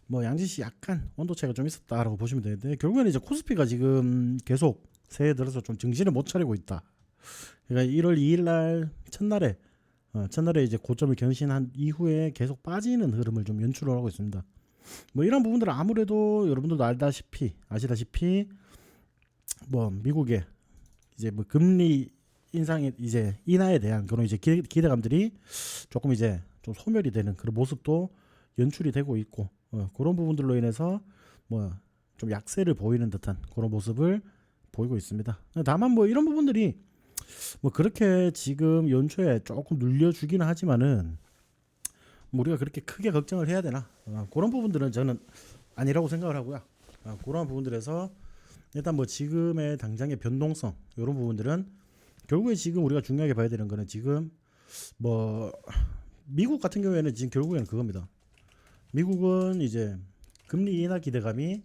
뭐 양지시 약간 온도 차이가 좀 있었다라고 보시면 되는데, 결국에는 이제 코스피가 지금 계속 새해 들어서 좀 정신을 못 차리고 있다. 그러니까 1월 2일 날 첫날에 이제 고점을 경신한 이후에 계속 빠지는 흐름을 좀 연출을 하고 있습니다. 뭐 이런 부분들은 아무래도 여러분들도 아시다시피 뭐 미국의 이제 뭐 금리 인상에 이제 인하에 대한 그런 이제 기대감들이 조금 이제 좀 소멸이 되는 그런 모습도 연출이 되고 있고, 그런 부분들로 인해서 뭐 좀 약세를 보이는 듯한 그런 모습을 보이고 있습니다. 다만 뭐 이런 부분들이 뭐 그렇게 지금 연초에 조금 눌려주기는 하지만은 뭐 우리가 그렇게 크게 걱정을 해야 되나, 그런 부분들은 저는 아니라고 생각을 하고요. 그런 부분들에서 일단 뭐 지금의 당장의 변동성 이런 부분들은 결국에 지금 우리가 중요하게 봐야 되는 거는 지금 뭐 미국 같은 경우에는 지금 결국에는 그겁니다. 미국은 이제 금리 인하 기대감이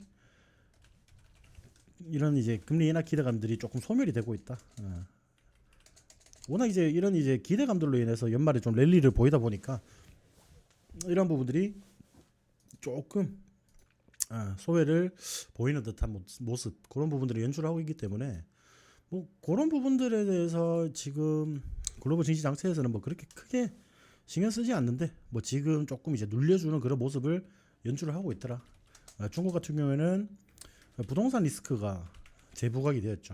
이런 이제 금리 인하 기대감들이 조금 소멸이 되고 있다. 워낙 이제 이런 이제 기대감들로 인해서 연말에 좀 랠리를 보이다 보니까 이런 부분들이 조금 소외를 보이는 듯한 모습, 그런 부분들을 연출하고 있기 때문에 뭐 그런 부분들에 대해서 지금 글로벌 증시 장세에서는 뭐 그렇게 크게 신경 쓰지 않는데, 뭐 지금 조금 이제 눌려주는 그런 모습을 연출을 하고 있더라. 중국 같은 경우에는 부동산 리스크가 재부각이 되었죠.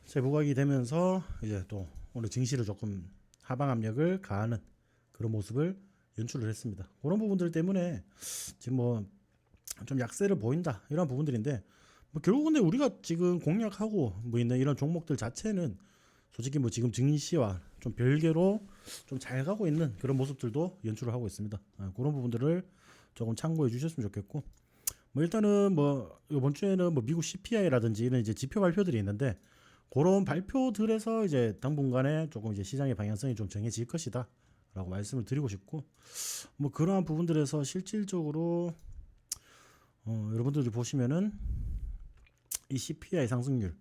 재부각이 되면서 이제 또 오늘 증시를 조금 하방 압력을 가하는 그런 모습을 연출을 했습니다. 그런 부분들 때문에 지금 뭐 좀 약세를 보인다 이런 부분들인데, 뭐 결국 근데 우리가 지금 공략하고 뭐 있는 이런 종목들 자체는 솔직히 뭐 지금 증시와 좀 별개로 좀 잘 가고 있는 그런 모습들도 연출을 하고 있습니다. 그런 부분들을 조금 참고해 주셨으면 좋겠고, 뭐 일단은 뭐 이번 주에는 뭐 미국 CPI라든지 이런 이제 지표 발표들이 있는데, 그런 발표들에서 이제 당분간에 조금 이제 시장의 방향성이 좀 정해질 것이다라고 말씀을 드리고 싶고, 뭐 그러한 부분들에서 실질적으로 여러분들이 보시면은 이 CPI 상승률,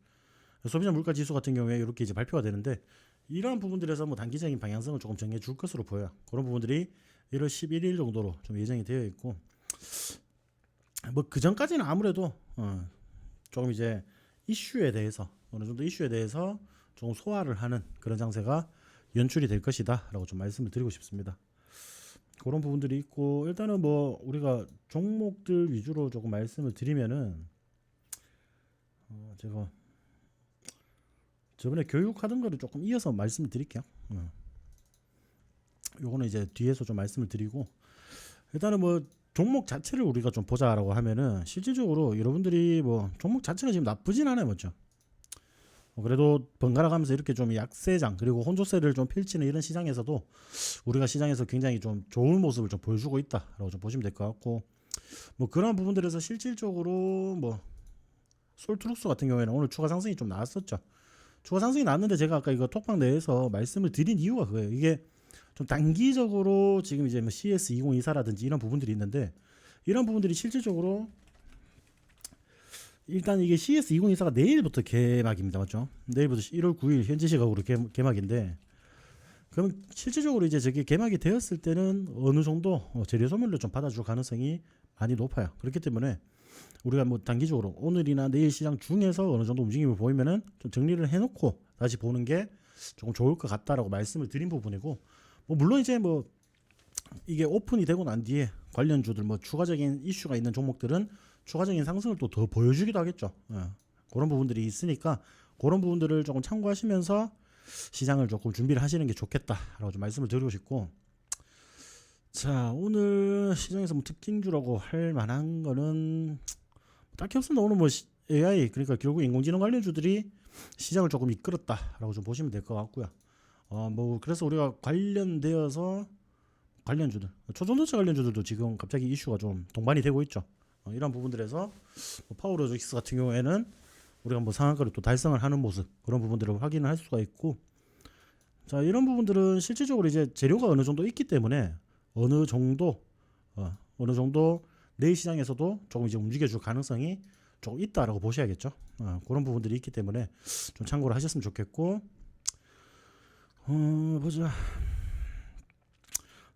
소비자 물가 지수 같은 경우에 이렇게 이제 발표가 되는데, 이러한 부분들에서 뭐 단기적인 방향성을 조금 정해 줄 것으로 보여요. 그런 부분들이 1월 11일 정도로 좀 예정이 되어 있고, 뭐 그 전까지는 아무래도 조금 이제 이슈에 대해서 어느 정도 이슈에 대해서 좀 소화를 하는 그런 장세가 연출이 될 것이다라고 좀 말씀을 드리고 싶습니다. 그런 부분들이 있고, 일단은 뭐 우리가 종목들 위주로 조금 말씀을 드리면은 제가 저번에 교육하던 거를 조금 이어서 말씀을 드릴게요. 요거는 이제 뒤에서 좀 말씀을 드리고, 일단은 뭐 종목 자체를 우리가 좀 보자라고 하면은 실질적으로 여러분들이 뭐 종목 자체가 지금 나쁘진 않아요, 맞죠? 그래도 번갈아 가면서 이렇게 좀 약세장 그리고 혼조세를 좀 펼치는 이런 시장에서도 우리가 시장에서 굉장히 좀 좋은 모습을 좀 보여주고 있다라고 좀 보시면 될 것 같고, 뭐 그런 부분들에서 실질적으로 뭐 솔트룩스 같은 경우에는 오늘 추가 상승이 좀 나왔었죠. 추가 상승이 나왔는데 제가 아까 이거 톡방 내에서 말씀을 드린 이유가 그거예요. 이게 좀 단기적으로 지금 이제 뭐 CS2024라든지 이런 부분들이 있는데, 이런 부분들이 실질적으로 일단 이게 CS2024가 내일부터 개막입니다, 맞죠? 내일부터 1월 9일 현지 시각으로 개막인데, 그럼 실질적으로 이제 저게 개막이 되었을 때는 어느 정도 재료 소멸로 좀 받아줄 가능성이 많이 높아요. 그렇기 때문에 우리가 뭐 단기적으로 오늘이나 내일 시장 중에서 어느 정도 움직임을 보이면은 좀 정리를 해놓고 다시 보는 게 조금 좋을 것 같다라고 말씀을 드린 부분이고, 뭐 물론 이제 뭐 이게 오픈이 되고 난 뒤에 관련주들 뭐 추가적인 이슈가 있는 종목들은 추가적인 상승을 또 더 보여주기도 하겠죠. 그런 부분들이 있으니까 그런 부분들을 조금 참고하시면서 시장을 조금 준비를 하시는 게 좋겠다라고 좀 말씀을 드리고 싶고, 자 오늘 시장에서 뭐 특징주라고 할 만한 거는 딱히 없습니다. 오늘 뭐 AI, 그러니까 결국 인공지능 관련주들이 시장을 조금 이끌었다라고 좀 보시면 될 것 같고요. 뭐 그래서 우리가 관련되어서 관련주들, 초전도체 관련주들도 지금 갑자기 이슈가 좀 동반이 되고 있죠. 이런 부분들에서 뭐 파워로직스 같은 경우에는 우리가 뭐 상한가를 또 달성을 하는 모습, 그런 부분들을 확인을 할 수가 있고, 자 이런 부분들은 실질적으로 이제 재료가 어느 정도 있기 때문에 어느 정도 내일 시장에서도 조금 이제 움직여줄 가능성이 조금 있다라고 보셔야겠죠. 그런 부분들이 있기 때문에 좀 참고를 하셨으면 좋겠고, 보자.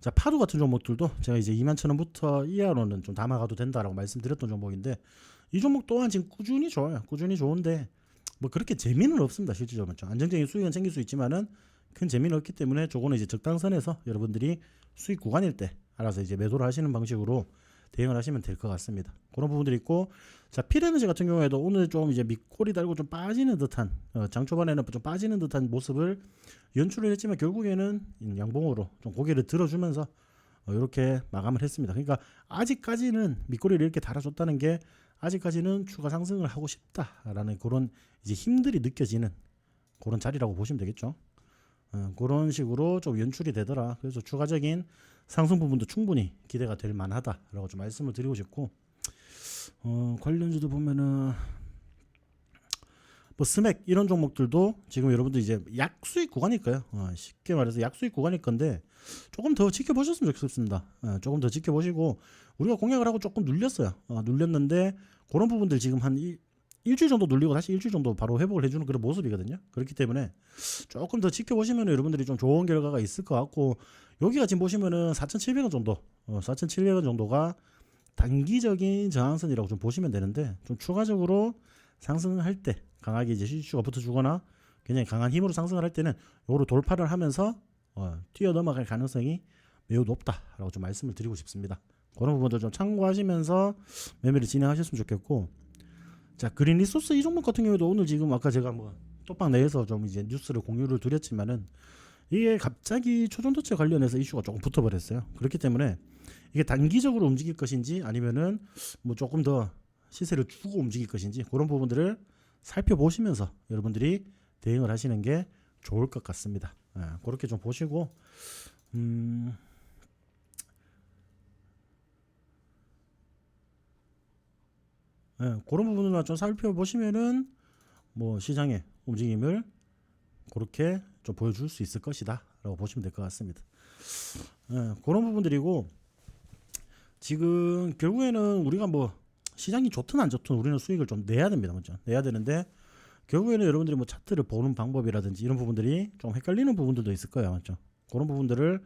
자 자, 파도 같은 종목들도 제가 이제 21,000원부터 이하로는 좀 담아가도 된다라고 말씀드렸던 종목인데, 이 종목 또한 지금 꾸준히 좋아요. 꾸준히 좋은데 뭐 그렇게 재미는 없습니다. 실질적으로 안정적인 수익은 챙길 수 있지만은 큰 재미는 없기 때문에 저거는 이제 적당선에서 여러분들이 수익 구간일 때 알아서 이제 매도를 하시는 방식으로 대응을 하시면 될 것 같습니다. 그런 부분들이 있고, 자, 필에너지 같은 경우에도 오늘 좀 이제 밑꼬리 달고 좀 빠지는 듯한 장 초반에는 좀 빠지는 듯한 모습을 연출을 했지만 결국에는 양봉으로 좀 고개를 들어주면서 이렇게 마감을 했습니다. 그러니까 아직까지는 밑꼬리를 이렇게 달아줬다는 게 아직까지는 추가 상승을 하고 싶다라는 그런 이제 힘들이 느껴지는 그런 자리라고 보시면 되겠죠. 그런 식으로 좀 연출이 되더라. 그래서 추가적인 상승 부분도 충분히 기대가 될 만하다라고 좀 말씀을 드리고 싶고, 관련주도 보면은 뭐 스맥 이런 종목들도 지금 여러분들 이제 약수익 구간일 거예요. 쉽게 말해서 약수익 구간일 건데 조금 더 지켜보셨으면 좋겠습니다. 조금 더 지켜보시고, 우리가 공략을 하고 조금 눌렸어요. 눌렸는데 그런 부분들 지금 한 일주일 정도 눌리고 다시 일주일 정도 바로 회복을 해주는 그런 모습이거든요. 그렇기 때문에 조금 더 지켜보시면 여러분들이 좀 좋은 결과가 있을 것 같고, 여기가 지금 보시면은 4,700원 정도, 4,700원 정도가 단기적인 저항선이라고 좀 보시면 되는데, 좀 추가적으로 상승할 때 강하게 이제 시추가 붙어주거나 굉장히 강한 힘으로 상승을 할 때는 요로 돌파를 하면서 뛰어넘어갈 가능성이 매우 높다라고 좀 말씀을 드리고 싶습니다. 그런 부분들 좀 참고하시면서 매매를 진행하셨으면 좋겠고, 자, 그린 리소스 이 종목 같은 경우에도 오늘 지금 아까 제가 뭐 톡방 내에서 좀 이제 뉴스를 공유를 드렸지만은 이게 갑자기 초전도체 관련해서 이슈가 조금 붙어버렸어요. 그렇기 때문에 이게 단기적으로 움직일 것인지 아니면은 뭐 조금 더 시세를 주고 움직일 것인지 그런 부분들을 살펴보시면서 여러분들이 대응을 하시는 게 좋을 것 같습니다. 그렇게 좀 보시고, 그런 부분을 좀 살펴보시면은 뭐 시장의 움직임을 그렇게 좀 보여줄 수 있을 것이다 라고 보시면 될 것 같습니다. 그런 부분들이고, 지금 결국에는 우리가 뭐 시장이 좋든 안 좋든 우리는 수익을 좀 내야 됩니다. 먼저 내야 되는데, 결국에는 여러분들이 뭐 차트를 보는 방법이라든지 이런 부분들이 좀 헷갈리는 부분들도 있을 거예요. 맞죠? 그런 부분들을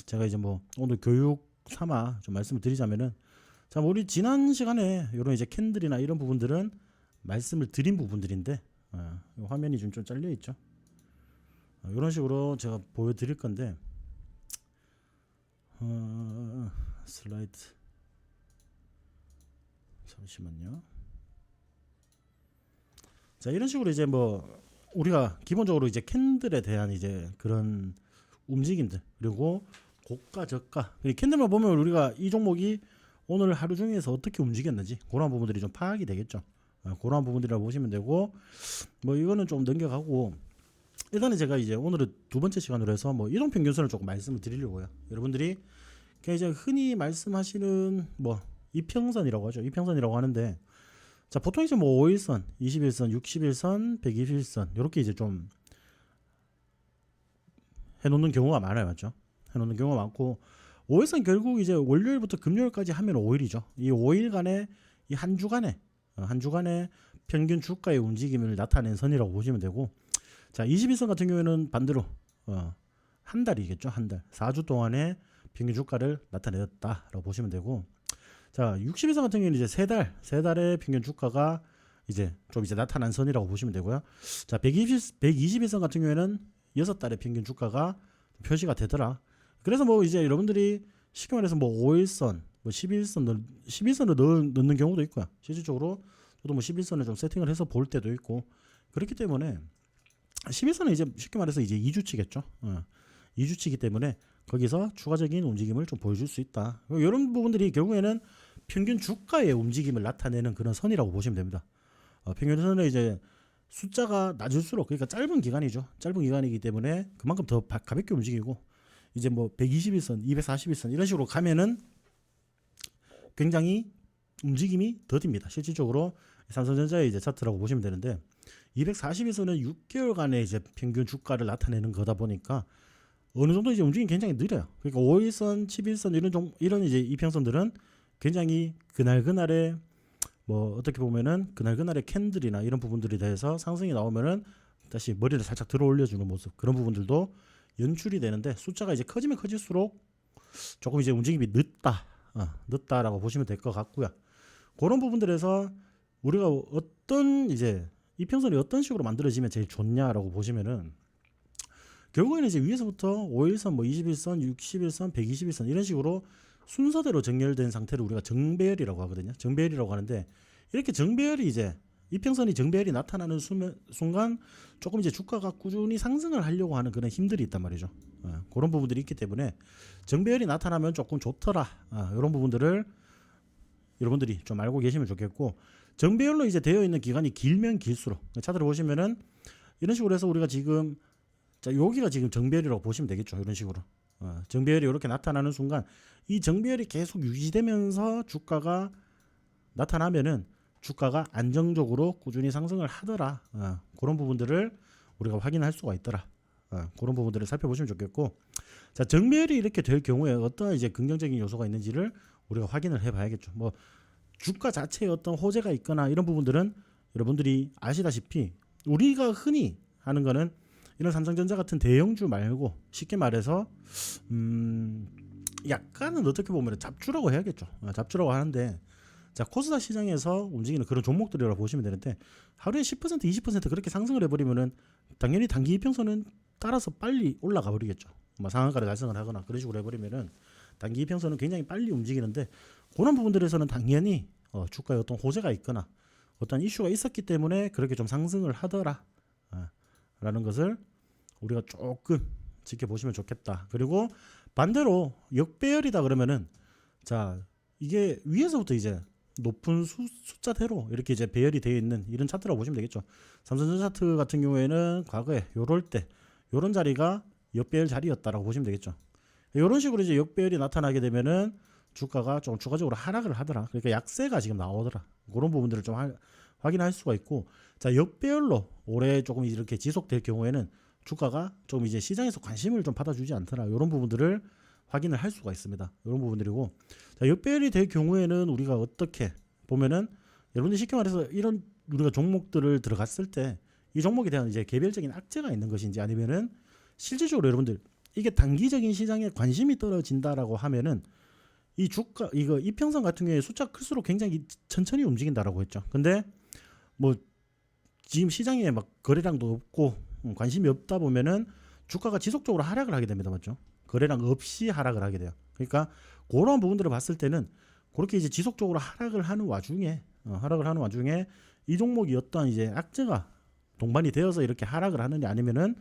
제가 이제 뭐 오늘 교육 삼아 좀 말씀을 드리자면은, 자, 우리 지난 시간에 이런 이제 캔들이나 이런 부분들은 말씀을 드린 부분들인데, 화면이 좀 잘려 있죠. 이런 식으로 제가 보여드릴 건데, 슬라이드 잠시만요. 자, 이런 식으로 이제 뭐 우리가 기본적으로 이제 캔들에 대한 이제 그런 움직임들, 그리고 고가 저가, 캔들만 보면 우리가 이 종목이 오늘 하루 중에서 어떻게 움직였는지 그런 부분들이 좀 파악이 되겠죠. 그런 부분들이라고 보시면 되고, 뭐 이거는 좀 넘겨가고, 일단은 제가 이제 오늘은 두 번째 시간으로 해서 뭐 이동평균선을 조금 말씀을 드리려고요. 여러분들이 그냥 이제 흔히 말씀하시는 뭐 이평선이라고 하죠. 이평선이라고 하는데, 자, 보통 이제 뭐 5일선, 21선, 60일선, 120일선 이렇게 이제 좀 해놓는 경우가 많아요. 맞죠? 해놓는 경우가 많고, 5일선 결국 이제 월요일부터 금요일까지 하면 5일이죠. 이 5일간의 이 한 주간의 평균 주가의 움직임을 나타낸 선이라고 보시면 되고, 자, 21선 같은 경우에는 반대로 한 달이겠죠. 한 달, 4주 동안의 평균 주가를 나타냈다라고 보시면 되고, 자, 60일선 같은 경우는 이제 세 달의 평균 주가가 이제 좀 이제 나타난 선이라고 보시면 되고요. 자, 120일선 같은 경우에는 6달의 평균 주가가 표시가 되더라. 그래서 뭐 이제 여러분들이 쉽게 말해서 뭐 5일선, 뭐 11선을 넣는 경우도 있고요. 실질적으로 저도 뭐 11선을 좀 세팅을 해서 볼 때도 있고, 그렇기 때문에 11선은 이제 쉽게 말해서 이제 2주치겠죠. 2주치기 때문에 거기서 추가적인 움직임을 좀 보여줄 수 있다. 이런 부분들이 결국에는 평균 주가의 움직임을 나타내는 그런 선이라고 보시면 됩니다. 평균선은 이제 숫자가 낮을수록, 그러니까 짧은 기간이죠. 짧은 기간이기 때문에 그만큼 더 가볍게 움직이고, 이제 뭐 121선, 241선 이런 식으로 가면은 굉장히 움직임이 더딥니다. 실질적으로 삼성전자의 이제 차트라고 보시면 되는데, 241선은 6개월간의 이제 평균 주가를 나타내는 거다 보니까 어느 정도 이제 움직임이 굉장히 느려요. 그러니까 5일선, 11선 이런 이제 이평선들은 굉장히 그날의 뭐 어떻게 보면은 그날의 캔들이나 이런 부분들에 대해서 상승이 나오면은 다시 머리를 살짝 들어 올려주는 모습, 그런 부분들도 연출이 되는데, 숫자가 이제 커지면 커질수록 조금 이제 움직임이 늦다라고 보시면 될 것 같고요. 그런 부분들에서 우리가 어떤 이제 이평선이 어떤 식으로 만들어지면 제일 좋냐라고 보시면은 결국에는 이제 위에서부터 5일선, 뭐 21선, 60일선, 121선 이런 식으로 순서대로 정렬된 상태를 우리가 정배열이라고 하거든요. 정배열이라고 하는데 이렇게 정배열이 이제 이평선이 정배열이 나타나는 순간 조금 이제 주가가 꾸준히 상승을 하려고 하는 그런 힘들이 있단 말이죠. 그런 부분들이 있기 때문에 정배열이 나타나면 조금 좋더라. 이런 부분들을 여러분들이 좀 알고 계시면 좋겠고, 정배열로 이제 되어 있는 기간이 길면 길수록 차트를 보시면은 이런 식으로 해서 우리가 지금 자 여기가 지금 정배열이라고 보시면 되겠죠. 이런 식으로 정배열이 이렇게 나타나는 순간 이 정배열이 계속 유지되면서 주가가 나타나면은 주가가 안정적으로 꾸준히 상승을 하더라. 그런 부분들을 우리가 확인할 수가 있더라. 그런 부분들을 살펴보시면 좋겠고, 자 정배열이 이렇게 될 경우에 어떤 이제 긍정적인 요소가 있는지를 우리가 확인을 해봐야겠죠. 뭐 주가 자체에 어떤 호재가 있거나 이런 부분들은 여러분들이 아시다시피 우리가 흔히 하는 거는 이런 삼성전자 같은 대형주 말고 쉽게 말해서 약간은 어떻게 보면 잡주라고 해야겠죠. 잡주라고 하는데 자 코스닥 시장에서 움직이는 그런 종목들이라고 보시면 되는데 하루에 10% 20% 그렇게 상승을 해버리면은 당연히 단기 이평선은 따라서 빨리 올라가 버리겠죠. 뭐 상한가를 달성을 하거나 그런 식으로 해버리면은 단기 이평선은 굉장히 빨리 움직이는데 그런 부분들에서는 당연히 주가에 어떤 호재가 있거나 어떤 이슈가 있었기 때문에 그렇게 좀 상승을 하더라 라는 것을 우리가 조금 지켜보시면 좋겠다. 그리고 반대로 역배열이다 그러면은 자 이게 위에서부터 이제 높은 숫자대로 이렇게 이제 배열이 되어 있는 이런 차트라고 보시면 되겠죠. 삼성전자 차트 같은 경우에는 과거에 요럴 때 요런 자리가 역배열 자리였다라고 보시면 되겠죠. 이런 식으로 이제 역배열이 나타나게 되면은 주가가 좀 추가적으로 하락을 하더라. 그러니까 약세가 지금 나오더라. 그런 부분들을 좀 확인할 수가 있고, 자 역배열로 올해 조금 이렇게 지속될 경우에는 주가가 좀 이제 시장에서 관심을 좀 받아주지 않더라. 이런 부분들을 확인을 할 수가 있습니다. 이런 부분들이고, 자 역배열이 될 경우에는 우리가 어떻게 보면은 여러분들 쉽게 말해서 이런 우리가 종목들을 들어갔을 때 이 종목에 대한 이제 개별적인 악재가 있는 것인지 아니면은 실질적으로 여러분들 이게 단기적인 시장에 관심이 떨어진다라고 하면은 이 주가 이거 이평선 같은 경우에 숫자 클수록 굉장히 천천히 움직인다라고 했죠. 근데 뭐 지금 시장에 막 거래량도 없고 관심이 없다 보면은 주가가 지속적으로 하락을 하게 됩니다. 맞죠? 거래량 없이 하락을 하게 돼요. 그러니까 그런 부분들을 봤을 때는 그렇게 이제 지속적으로 하락을 하는 와중에 이 종목이 어떤 이제 악재가 동반이 되어서 이렇게 하락을 하느냐 아니면은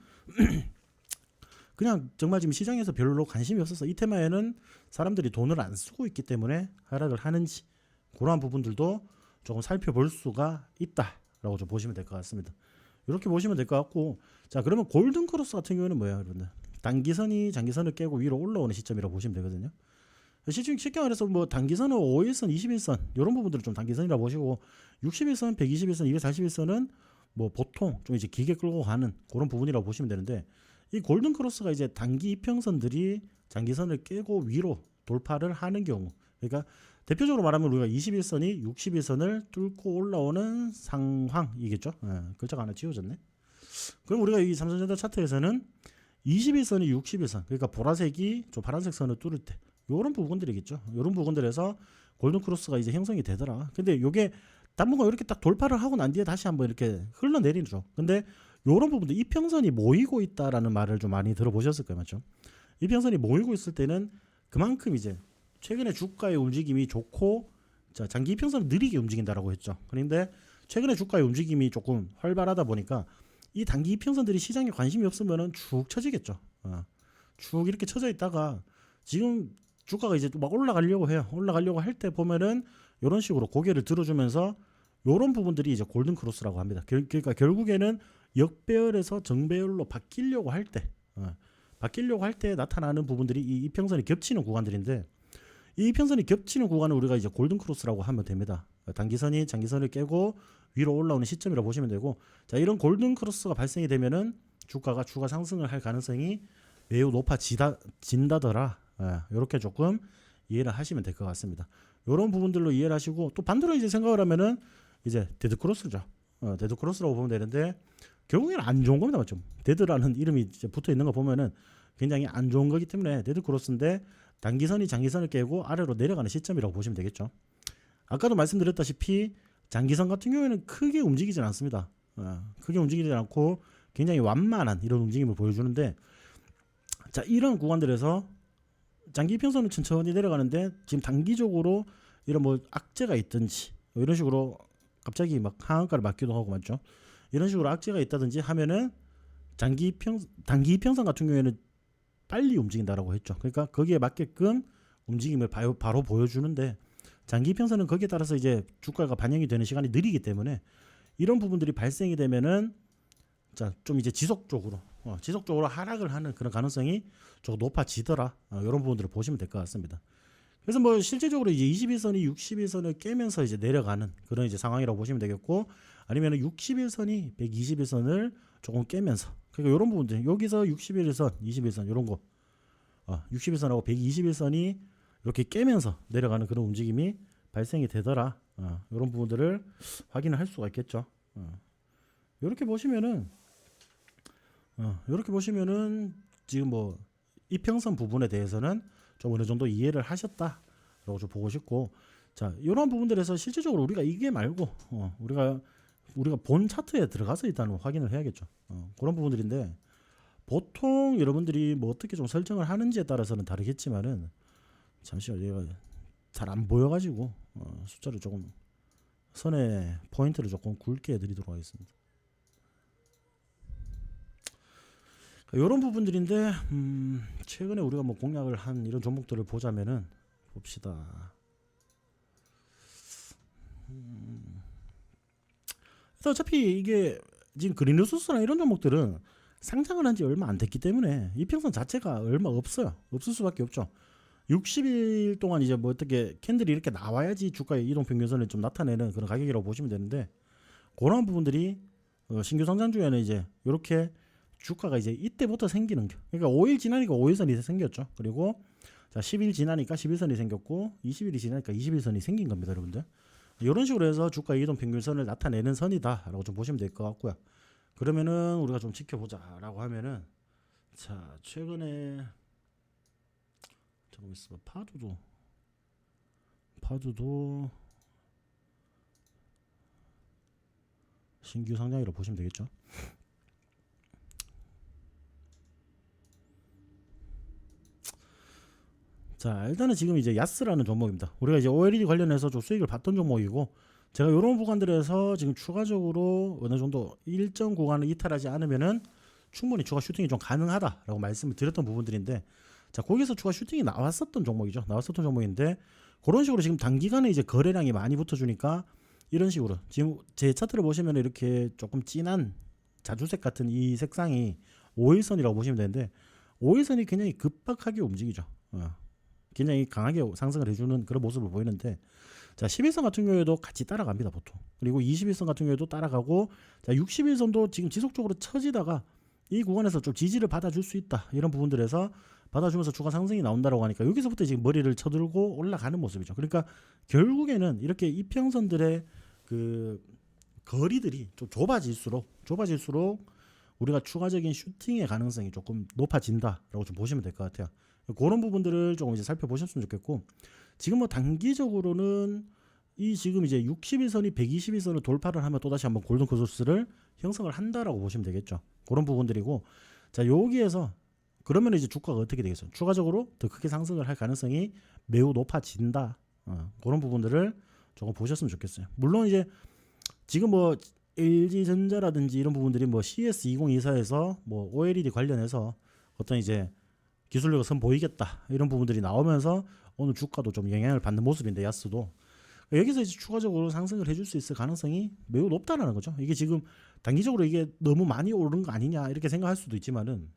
그냥 정말 지금 시장에서 별로 관심이 없어서 이 테마에는 사람들이 돈을 안 쓰고 있기 때문에 하락을 하는지 그러한 부분들도 조금 살펴볼 수가 있다라고 좀 보시면 될 것 같습니다. 이렇게 보시면 될 것 같고, 자 그러면 골든 크로스 같은 경우는 뭐예요, 여러분들? 단기선이 장기선을 깨고 위로 올라오는 시점이라고 보시면 되거든요. 쉽게 말해서 뭐 단기선은 5일선, 21선 이런 부분들을 좀 단기선이라고 보시고 61선, 121선, 241선은 뭐 보통 좀 이제 길게 끌고 가는 그런 부분이라고 보시면 되는데, 이 골든 크로스가 이제 단기 이평선들이 장기선을 깨고 위로 돌파를 하는 경우, 그러니까 대표적으로 말하면 우리가 21선이 61선을 뚫고 올라오는 상황이겠죠. 글자가 하나 지워졌네. 그럼 우리가 이 삼성전자 차트에서는 21선이 61선, 그러니까 보라색이 좀 파란색 선을 뚫을 때 이런 부분들이겠죠. 이런 부분들에서 골든 크로스가 이제 형성이 되더라. 근데 이게 당분간 이렇게 딱 돌파를 하고 난 뒤에 다시 한번 이렇게 흘러내리죠. 근데 이런 부분들 이평선이 모이고 있다라는 말을 좀 많이 들어보셨을 거예요, 맞죠? 이평선이 모이고 있을 때는 그만큼 이제 최근에 주가의 움직임이 좋고, 자 장기 이평선은 느리게 움직인다라고 했죠. 그런데 최근에 주가의 움직임이 조금 활발하다 보니까 이 단기 이평선들이 시장에 관심이 없으면은 쭉 쳐지겠죠. 쭉 이렇게 쳐져 있다가 지금 주가가 이제 막 올라가려고 해요. 올라가려고 할 때 보면은 이런 식으로 고개를 들어주면서 이런 부분들이 이제 골든 크로스라고 합니다. 그러니까 결국에는 역배열에서 정배열로 바뀌려고 할 때 나타나는 부분들이 이 이평선이 겹치는 구간들인데, 이 이평선이 겹치는 구간을 우리가 이제 골든 크로스라고 하면 됩니다. 단기선이 장기선을 깨고 위로 올라오는 시점이라고 보시면 되고, 자 이런 골든 크로스가 발생이 되면은 주가가 추가 상승을 할 가능성이 매우 높아진다더라. 이렇게 조금 이해를 하시면 될 것 같습니다. 이런 부분들로 이해를 하시고, 또 반대로 이제 생각을 하면은 이제 데드 크로스죠. 데드 크로스라고 보면 되는데 결국에는 안 좋은 겁니다, 맞죠? 데드라는 이름이 붙어 있는 거 보면은 굉장히 안 좋은 거기 때문에 데드 크로스인데, 단기선이 장기선을 깨고 아래로 내려가는 시점이라고 보시면 되겠죠. 아까도 말씀드렸다시피 장기선 같은 경우에는 크게 움직이진 않습니다. 크게 움직이지 않고 굉장히 완만한 이런 움직임을 보여주는데, 자, 이런 구간들에서 장기 평선은 천천히 내려가는데 지금 단기적으로 이런 뭐 악재가 있든지 이런 식으로 갑자기 막 하한가를 맞기도 하고 맞죠. 이런 식으로 악재가 있다든지 하면은 단기 이평선 같은 경우에는 빨리 움직인다라고 했죠. 그러니까 거기에 맞게끔 움직임을 바로 보여주는데, 장기 이평선은 거기에 따라서 이제 주가가 반영이 되는 시간이 느리기 때문에 이런 부분들이 발생이 되면은 자, 좀 이제 지속적으로 하락을 하는 그런 가능성이 조금 높아지더라. 이런 부분들을 보시면 될 것 같습니다. 그래서 뭐 실제적으로 이제 21선이 61선을 깨면서 이제 내려가는 그런 이제 상황이라고 보시면 되겠고, 아니면 61선이 121선을 조금 깨면서, 그러니까 이런 부분들 여기서 61선, 21선 이런 거 61선하고 121선이 이렇게 깨면서 내려가는 그런 움직임이 발생이 되더라. 이런 부분들을 확인을 할 수가 있겠죠. 이렇게 보시면은 지금 뭐 이평선 부분에 대해서는 좀 어느 정도 이해를 하셨다라고 좀 보고 싶고, 자, 이런 부분들에서 실질적으로 우리가 이게 말고 우리가 본 차트에 들어가서 일단 확인을 해야겠죠. 그런 부분들인데, 보통 여러분들이 뭐 어떻게 좀 설정을 하는지에 따라서는 다르겠지만은, 잠시만 얘가 잘 안 보여가지고 숫자를 조금 선에 포인트를 조금 굵게 해드리도록 하겠습니다. 이런 부분들인데, 최근에 우리가 뭐 공략을 한 이런 종목들을 보자면은 봅시다. 그래서 어차피 이게 지금 그린루스나 이런 종목들은 상장을 한 지 얼마 안 됐기 때문에 이평선 자체가 얼마 없어요. 없을 수밖에 없죠. 60일 동안 이제 뭐 어떻게 캔들이 이렇게 나와야지 주가의 이동평균선을 좀 나타내는 그런 가격이라고 보시면 되는데, 그런 부분들이 신규 상장주에는 이제 이렇게 주가가 이제 이때부터 생기는 게, 그러니까 5일 지나니까 5일선이 생겼죠. 그리고 자, 10일 지나니까 11선이 생겼고 20일이 지나니까 21선이 생긴 겁니다, 여러분들. 이런 식으로 해서 주가 이동 평균선을 나타내는 선이다라고 좀 보시면 될 것 같고요. 그러면은 우리가 좀 지켜보자라고 하면은, 자, 최근에 잠깐만 있어봐. 파두도 신규 상장이라고 보시면 되겠죠. 자, 일단은 지금 이제 야스라는 종목입니다. 우리가 이제 OLED 관련해서 좀 수익을 봤던 종목이고, 제가 이런 구간들에서 지금 추가적으로 어느 정도 일정 구간을 이탈하지 않으면은 충분히 추가 슈팅이 좀 가능하다라고 말씀을 드렸던 부분들인데, 자, 거기서 추가 슈팅이 나왔었던 종목인데, 그런 식으로 지금 단기간에 이제 거래량이 많이 붙어주니까 이런 식으로 지금 제 차트를 보시면 이렇게 조금 진한 자주색 같은 이 색상이 5일선이라고 보시면 되는데, 5일선이 굉장히 급박하게 움직이죠. 굉장히 강하게 상승을 해주는 그런 모습을 보이는데, 자, 11선 같은 경우에도 같이 따라갑니다, 보통. 그리고 21선 같은 경우에도 따라가고, 자, 61선도 지금 지속적으로 처지다가 이 구간에서 좀 지지를 받아줄 수 있다, 이런 부분들에서 받아주면서 주가 상승이 나온다라고 하니까 여기서부터 지금 머리를 쳐들고 올라가는 모습이죠. 그러니까 결국에는 이렇게 이평선들의 그 거리들이 좀 좁아질수록 우리가 추가적인 슈팅의 가능성이 조금 높아진다라고 좀 보시면 될 것 같아요. 그런 부분들을 조금 이제 살펴보셨으면 좋겠고, 지금 뭐 단기적으로는 이 지금 이제 61선이 121선을 돌파를 하면 또다시 한번 골든 크로스를 형성을 한다라고 보시면 되겠죠. 그런 부분들이고, 자, 여기에서 그러면 이제 주가가 어떻게 되겠어요? 추가적으로 더 크게 상승을 할 가능성이 매우 높아진다. 그런 부분들을 조금 보셨으면 좋겠어요. 물론 이제 지금 뭐 LG전자라든지 이런 부분들이 뭐 CS2024에서 뭐 OLED 관련해서 어떤 이제 기술력을 선보이겠다 이런 부분들이 나오면서 오늘 주가도 좀 영향을 받는 모습인데, 야스도 여기서 이제 추가적으로 상승을 해줄 수 있을 가능성이 매우 높다는 거죠. 이게 지금 단기적으로 이게 너무 많이 오른 거 아니냐 이렇게 생각할 수도 있지만은,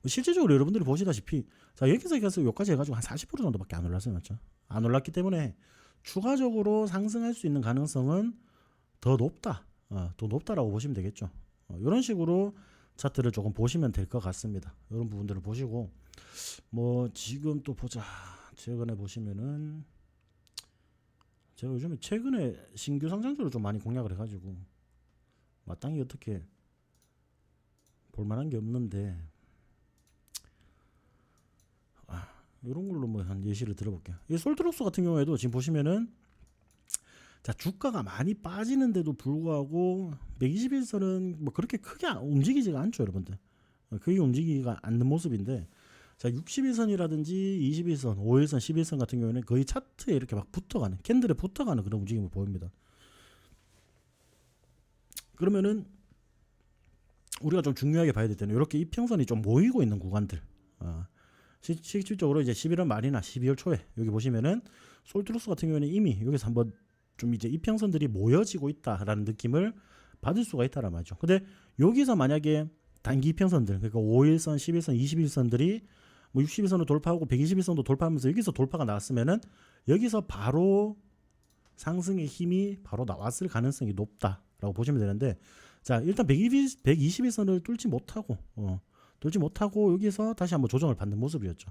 뭐 실질적으로 여러분들이 보시다시피, 자, 여기까지 해가지고 한 40% 정도밖에 안 올랐어요, 맞죠? 안 올랐기 때문에 추가적으로 상승할 수 있는 가능성은 더 높다라고 보시면 되겠죠. 이런 식으로 차트를 조금 보시면 될 것 같습니다. 이런 부분들을 보시고, 뭐 지금 또 보자. 최근에 보시면은 제가 요즘에 최근에 신규 상장주를 좀 많이 공략을 해가지고 마땅히 어떻게 볼만한 게 없는데, 이런 걸로 뭐 한 예시를 들어볼게요. 이 솔트룩스 같은 경우에도 지금 보시면은 자 주가가 많이 빠지는데도 불구하고 121선은 뭐 그렇게 크게 움직이지가 않죠, 여러분들. 크게 움직이지가 않는 모습인데 자 61선이라든지 21선, 5일선, 11선 같은 경우에는 거의 차트에 이렇게 막 붙어가는 캔들에 붙어가는 그런 움직임을 보입니다. 그러면은 우리가 좀 중요하게 봐야 될 때는 이렇게 이평선이 좀 모이고 있는 구간들 실질적으로 이제 11월 말이나 12월 초에 여기 보시면은 솔트룩스 같은 경우에는 이미 여기서 한번 좀 이제 이평선들이 모여지고 있다라는 느낌을 받을 수가 있다란 말이죠. 근데 여기서 만약에 단기 이평선들 그러니까 5일선, 11선, 21선들이 뭐 61선을 돌파하고 121선도 돌파하면서 여기서 돌파가 나왔으면은 여기서 바로 상승의 힘이 바로 나왔을 가능성이 높다라고 보시면 되는데 자 일단 121선을 뚫지 못하고 여기서 다시 한번 조정을 받는 모습이었죠.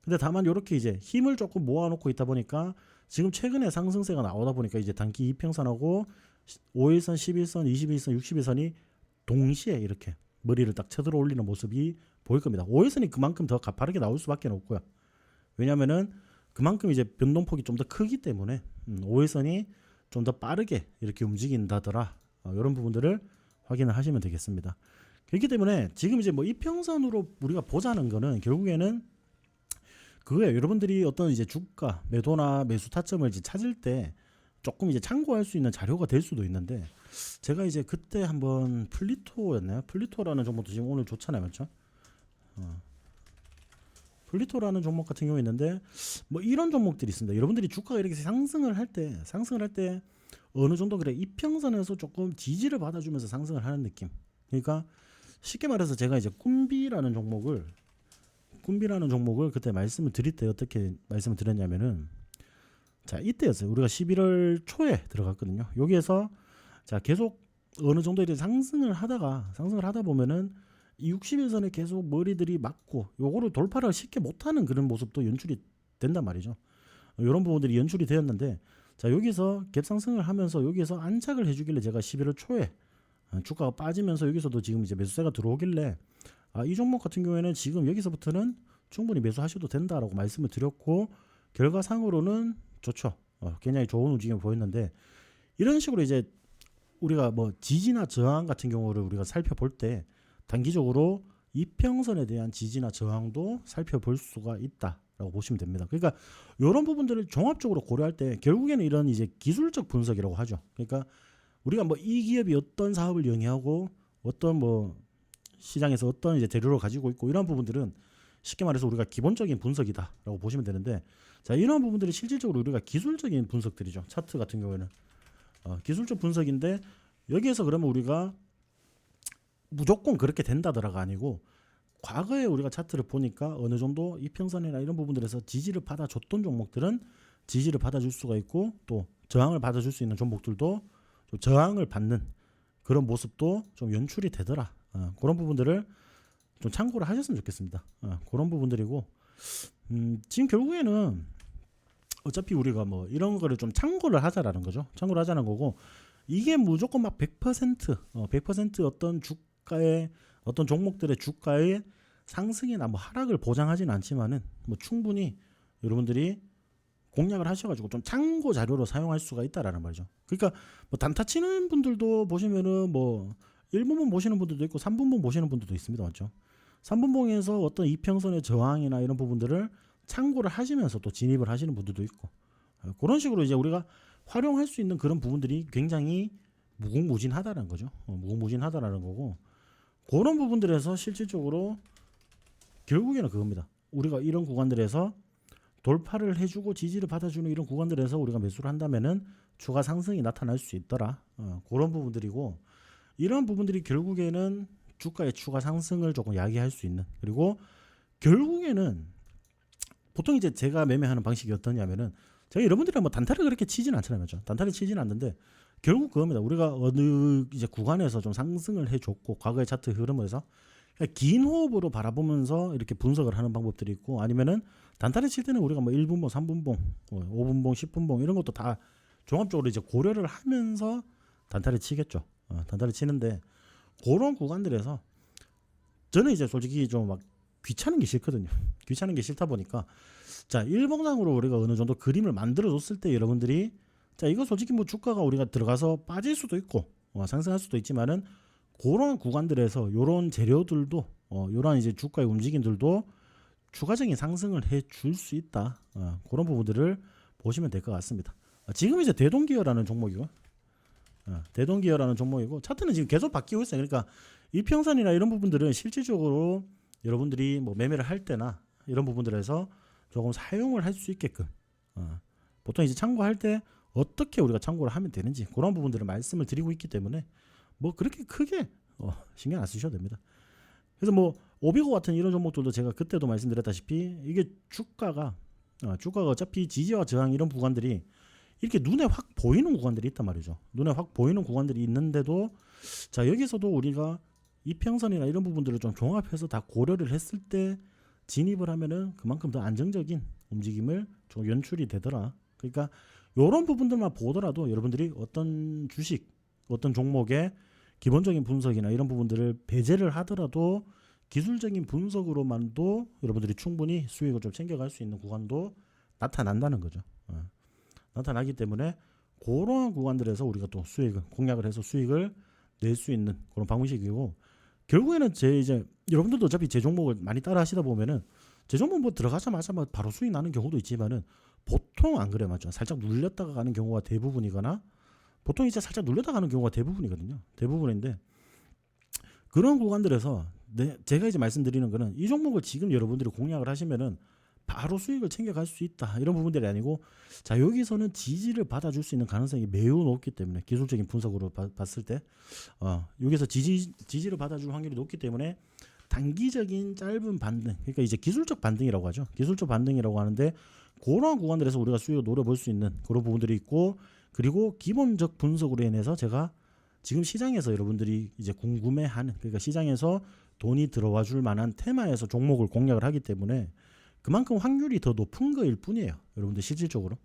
근데 다만 이렇게 이제 힘을 조금 모아놓고 있다 보니까 지금 최근에 상승세가 나오다 보니까 이제 단기 이평선하고 5일선, 11선, 21선, 61선이 동시에 이렇게 머리를 딱 쳐들어 올리는 모습이 보일 겁니다. 5일선이 그만큼 더 가파르게 나올 수밖에 없고요. 왜냐면은 그만큼 이제 변동폭이 좀 더 크기 때문에 5일선이 좀 더 빠르게 이렇게 움직인다더라. 이런 부분들을 확인을 하시면 되겠습니다. 그렇기 때문에 지금 이제 뭐 이평선으로 우리가 보자는 거는 결국에는 그거예요. 여러분들이 어떤 이제 주가 매도나 매수 타점을 이제 찾을 때 조금 이제 참고할 수 있는 자료가 될 수도 있는데 제가 이제 그때 한번 플리토였나요? 플리토라는 종목도 지금 오늘 좋잖아요, 맞죠? 플리토라는 종목 같은 경우 있는데 뭐 이런 종목들이 있습니다. 여러분들이 주가가 이렇게 상승을 할 때 어느 정도 그래 이평선에서 조금 지지를 받아주면서 상승을 하는 느낌. 그러니까 쉽게 말해서 제가 이제 꿈비라는 종목을 그때 말씀을 드릴 때 어떻게 말씀을 드렸냐면은 자 이때였어요. 우리가 11월 초에 들어갔거든요. 여기에서 자 계속 어느 정도 이제 상승을 하다 보면은 이 61선에 계속 머리들이 맞고 요거를 돌파를 쉽게 못하는 그런 모습도 연출이 된단 말이죠. 이런 부분들이 연출이 되었는데 자 여기서 갭 상승을 하면서 여기서 안착을 해주길래 제가 11월 초에 주가가 빠지면서 여기서도 지금 이제 매수세가 들어오길래 이 종목 같은 경우에는 지금 여기서부터는 충분히 매수하셔도 된다라고 말씀을 드렸고 결과상으로는 좋죠. 굉장히 좋은 움직임을 보였는데 이런 식으로 이제 우리가 뭐 지지나 저항 같은 경우를 우리가 살펴볼 때 단기적으로 이평선에 대한 지지나 저항도 살펴볼 수가 있다라고 보시면 됩니다. 그러니까 이런 부분들을 종합적으로 고려할 때 결국에는 이런 이제 기술적 분석이라고 하죠. 그러니까 우리가 뭐 이 기업이 어떤 사업을 영위하고 어떤 뭐 시장에서 어떤 이제 재료를 가지고 있고 이런 부분들은 쉽게 말해서 우리가 기본적인 분석이다라고 보시면 되는데 자 이런 부분들이 실질적으로 우리가 기술적인 분석들이죠. 차트 같은 경우에는 기술적 분석인데 여기에서 그러면 우리가 무조건 그렇게 된다더라가 아니고 과거에 우리가 차트를 보니까 어느 정도 이평선이나 이런 부분들에서 지지를 받아줬던 종목들은 지지를 받아줄 수가 있고 또 저항을 받아줄 수 있는 종목들도 좀 저항을 받는 그런 모습도 좀 연출이 되더라. 그런 부분들을 좀 참고를 하셨으면 좋겠습니다. 그런 부분들이고 지금 결국에는 어차피 우리가 뭐 이런 거를 좀 참고를 하자라는 거죠. 참고를 하자는 거고 이게 무조건 막 100% 어떤 주가의 어떤 종목들의 주가의 상승이나 뭐 하락을 보장하지는 않지만은 뭐 충분히 여러분들이 공략을 하셔가지고 좀 참고 자료로 사용할 수가 있다라는 말이죠. 그러니까 뭐 단타 치는 분들도 보시면은 뭐 1분봉 보시는 분들도 있고 3분봉 보시는 분들도 있습니다, 맞죠? 3분봉에서 어떤 이평선의 저항이나 이런 부분들을 참고를 하시면서 또 진입을 하시는 분들도 있고 그런 식으로 이제 우리가 활용할 수 있는 그런 부분들이 굉장히 무궁무진하다는 거죠. 무궁무진하다라는 거고 그런 부분들에서 실질적으로 결국에는 그겁니다. 우리가 이런 구간들에서 돌파를 해주고 지지를 받아주는 이런 구간들에서 우리가 매수를 한다면은 추가 상승이 나타날 수 있더라. 그런 부분들이고 이런 부분들이 결국에는 주가의 추가 상승을 조금 야기할 수 있는 그리고 결국에는 보통 이제 제가 매매하는 방식이 어떠냐면은 제가 여러분들이랑 뭐 단타를 그렇게 치진 않잖아요, 맞죠? 단타를 치진 않는데 결국 그겁니다. 우리가 어느 이제 구간에서 좀 상승을 해줬고 과거의 차트 흐름에서 긴 호흡으로 바라보면서 이렇게 분석을 하는 방법들이 있고 아니면은 단타를 칠 때는 우리가 뭐 1분봉, 3분봉, 5분봉, 10분봉 이런 것도 다 종합적으로 이제 고려를 하면서 단타를 치겠죠. 단타를 치는데 그런 구간들에서 저는 이제 솔직히 좀 막 귀찮은 게 싫거든요. 귀찮은 게 싫다 보니까 자 일봉상으로 우리가 어느 정도 그림을 만들어 줬을 때 여러분들이 자 이거 솔직히 뭐 주가가 우리가 들어가서 빠질 수도 있고 상승할 수도 있지만은 그런 구간들에서 요런 재료들도 요런 이제 주가의 움직임들도 추가적인 상승을 해 줄 수 있다. 그런 부분들을 보시면 될 것 같습니다. 지금 이제 대동기어라는 종목이고 대동기어라는 종목이고 차트는 지금 계속 바뀌고 있어요. 그러니까 이평선이나 이런 부분들은 실질적으로 여러분들이 뭐 매매를 할 때나 이런 부분들에서 조금 사용을 할 수 있게끔 보통 이제 참고할 때 어떻게 우리가 참고를 하면 되는지 그런 부분들을 말씀을 드리고 있기 때문에 뭐 그렇게 크게 신경 안 쓰셔도 됩니다. 그래서 뭐 오비고 같은 이런 종목들도 제가 그때도 말씀드렸다시피 이게 주가가 어차피 지지와 저항 이런 구간들이 이렇게 눈에 확 보이는 구간들이 있단 말이죠. 눈에 확 보이는 구간들이 있는데도 자 여기서도 우리가 이평선이나 이런 부분들을 좀 종합해서 다 고려를 했을 때 진입을 하면은 그만큼 더 안정적인 움직임을 좀 연출이 되더라. 그러니까 이런 부분들만 보더라도 여러분들이 어떤 주식, 어떤 종목의 기본적인 분석이나 이런 부분들을 배제를 하더라도 기술적인 분석으로만도 여러분들이 충분히 수익을 좀 챙겨갈 수 있는 구간도 나타난다는 거죠. 나타나기 때문에 그러한 구간들에서 우리가 또 수익을 공략을 해서 수익을 낼 수 있는 그런 방식이고 결국에는 제 이제 여러분들도 어차피 제 종목을 많이 따라 하시다 보면은 제 종목 뭐 들어가자마자 바로 수익 나는 경우도 있지만은 보통 안 그래 맞죠. 살짝 눌렸다가 가는 경우가 대부분이거나 보통 이제 살짝 눌렸다가 가는 경우가 대부분이거든요. 대부분인데 그런 구간들에서 제가 이제 말씀드리는 거는 이 종목을 지금 여러분들이 공략을 하시면은 바로 수익을 챙겨갈 수 있다 이런 부분들이 아니고 자 여기서는 지지를 받아줄 수 있는 가능성이 매우 높기 때문에 기술적인 분석으로 봤을 때 여기서 지지를 받아줄 확률이 높기 때문에 단기적인 짧은 반등 그러니까 이제 기술적 반등이라고 하죠. 기술적 반등이라고 하는데 그런 구간들에서 우리가 수익을 노려볼 수 있는 그런 부분들이 있고 그리고 기본적 분석으로 인해서 제가 지금 시장에서 여러분들이 이제 궁금해하는 그러니까 시장에서 돈이 들어와 줄 만한 테마에서 종목을 공략을 하기 때문에 그만큼 확률이 더 높은 거일 뿐이에요. 여러분들 실질적으로.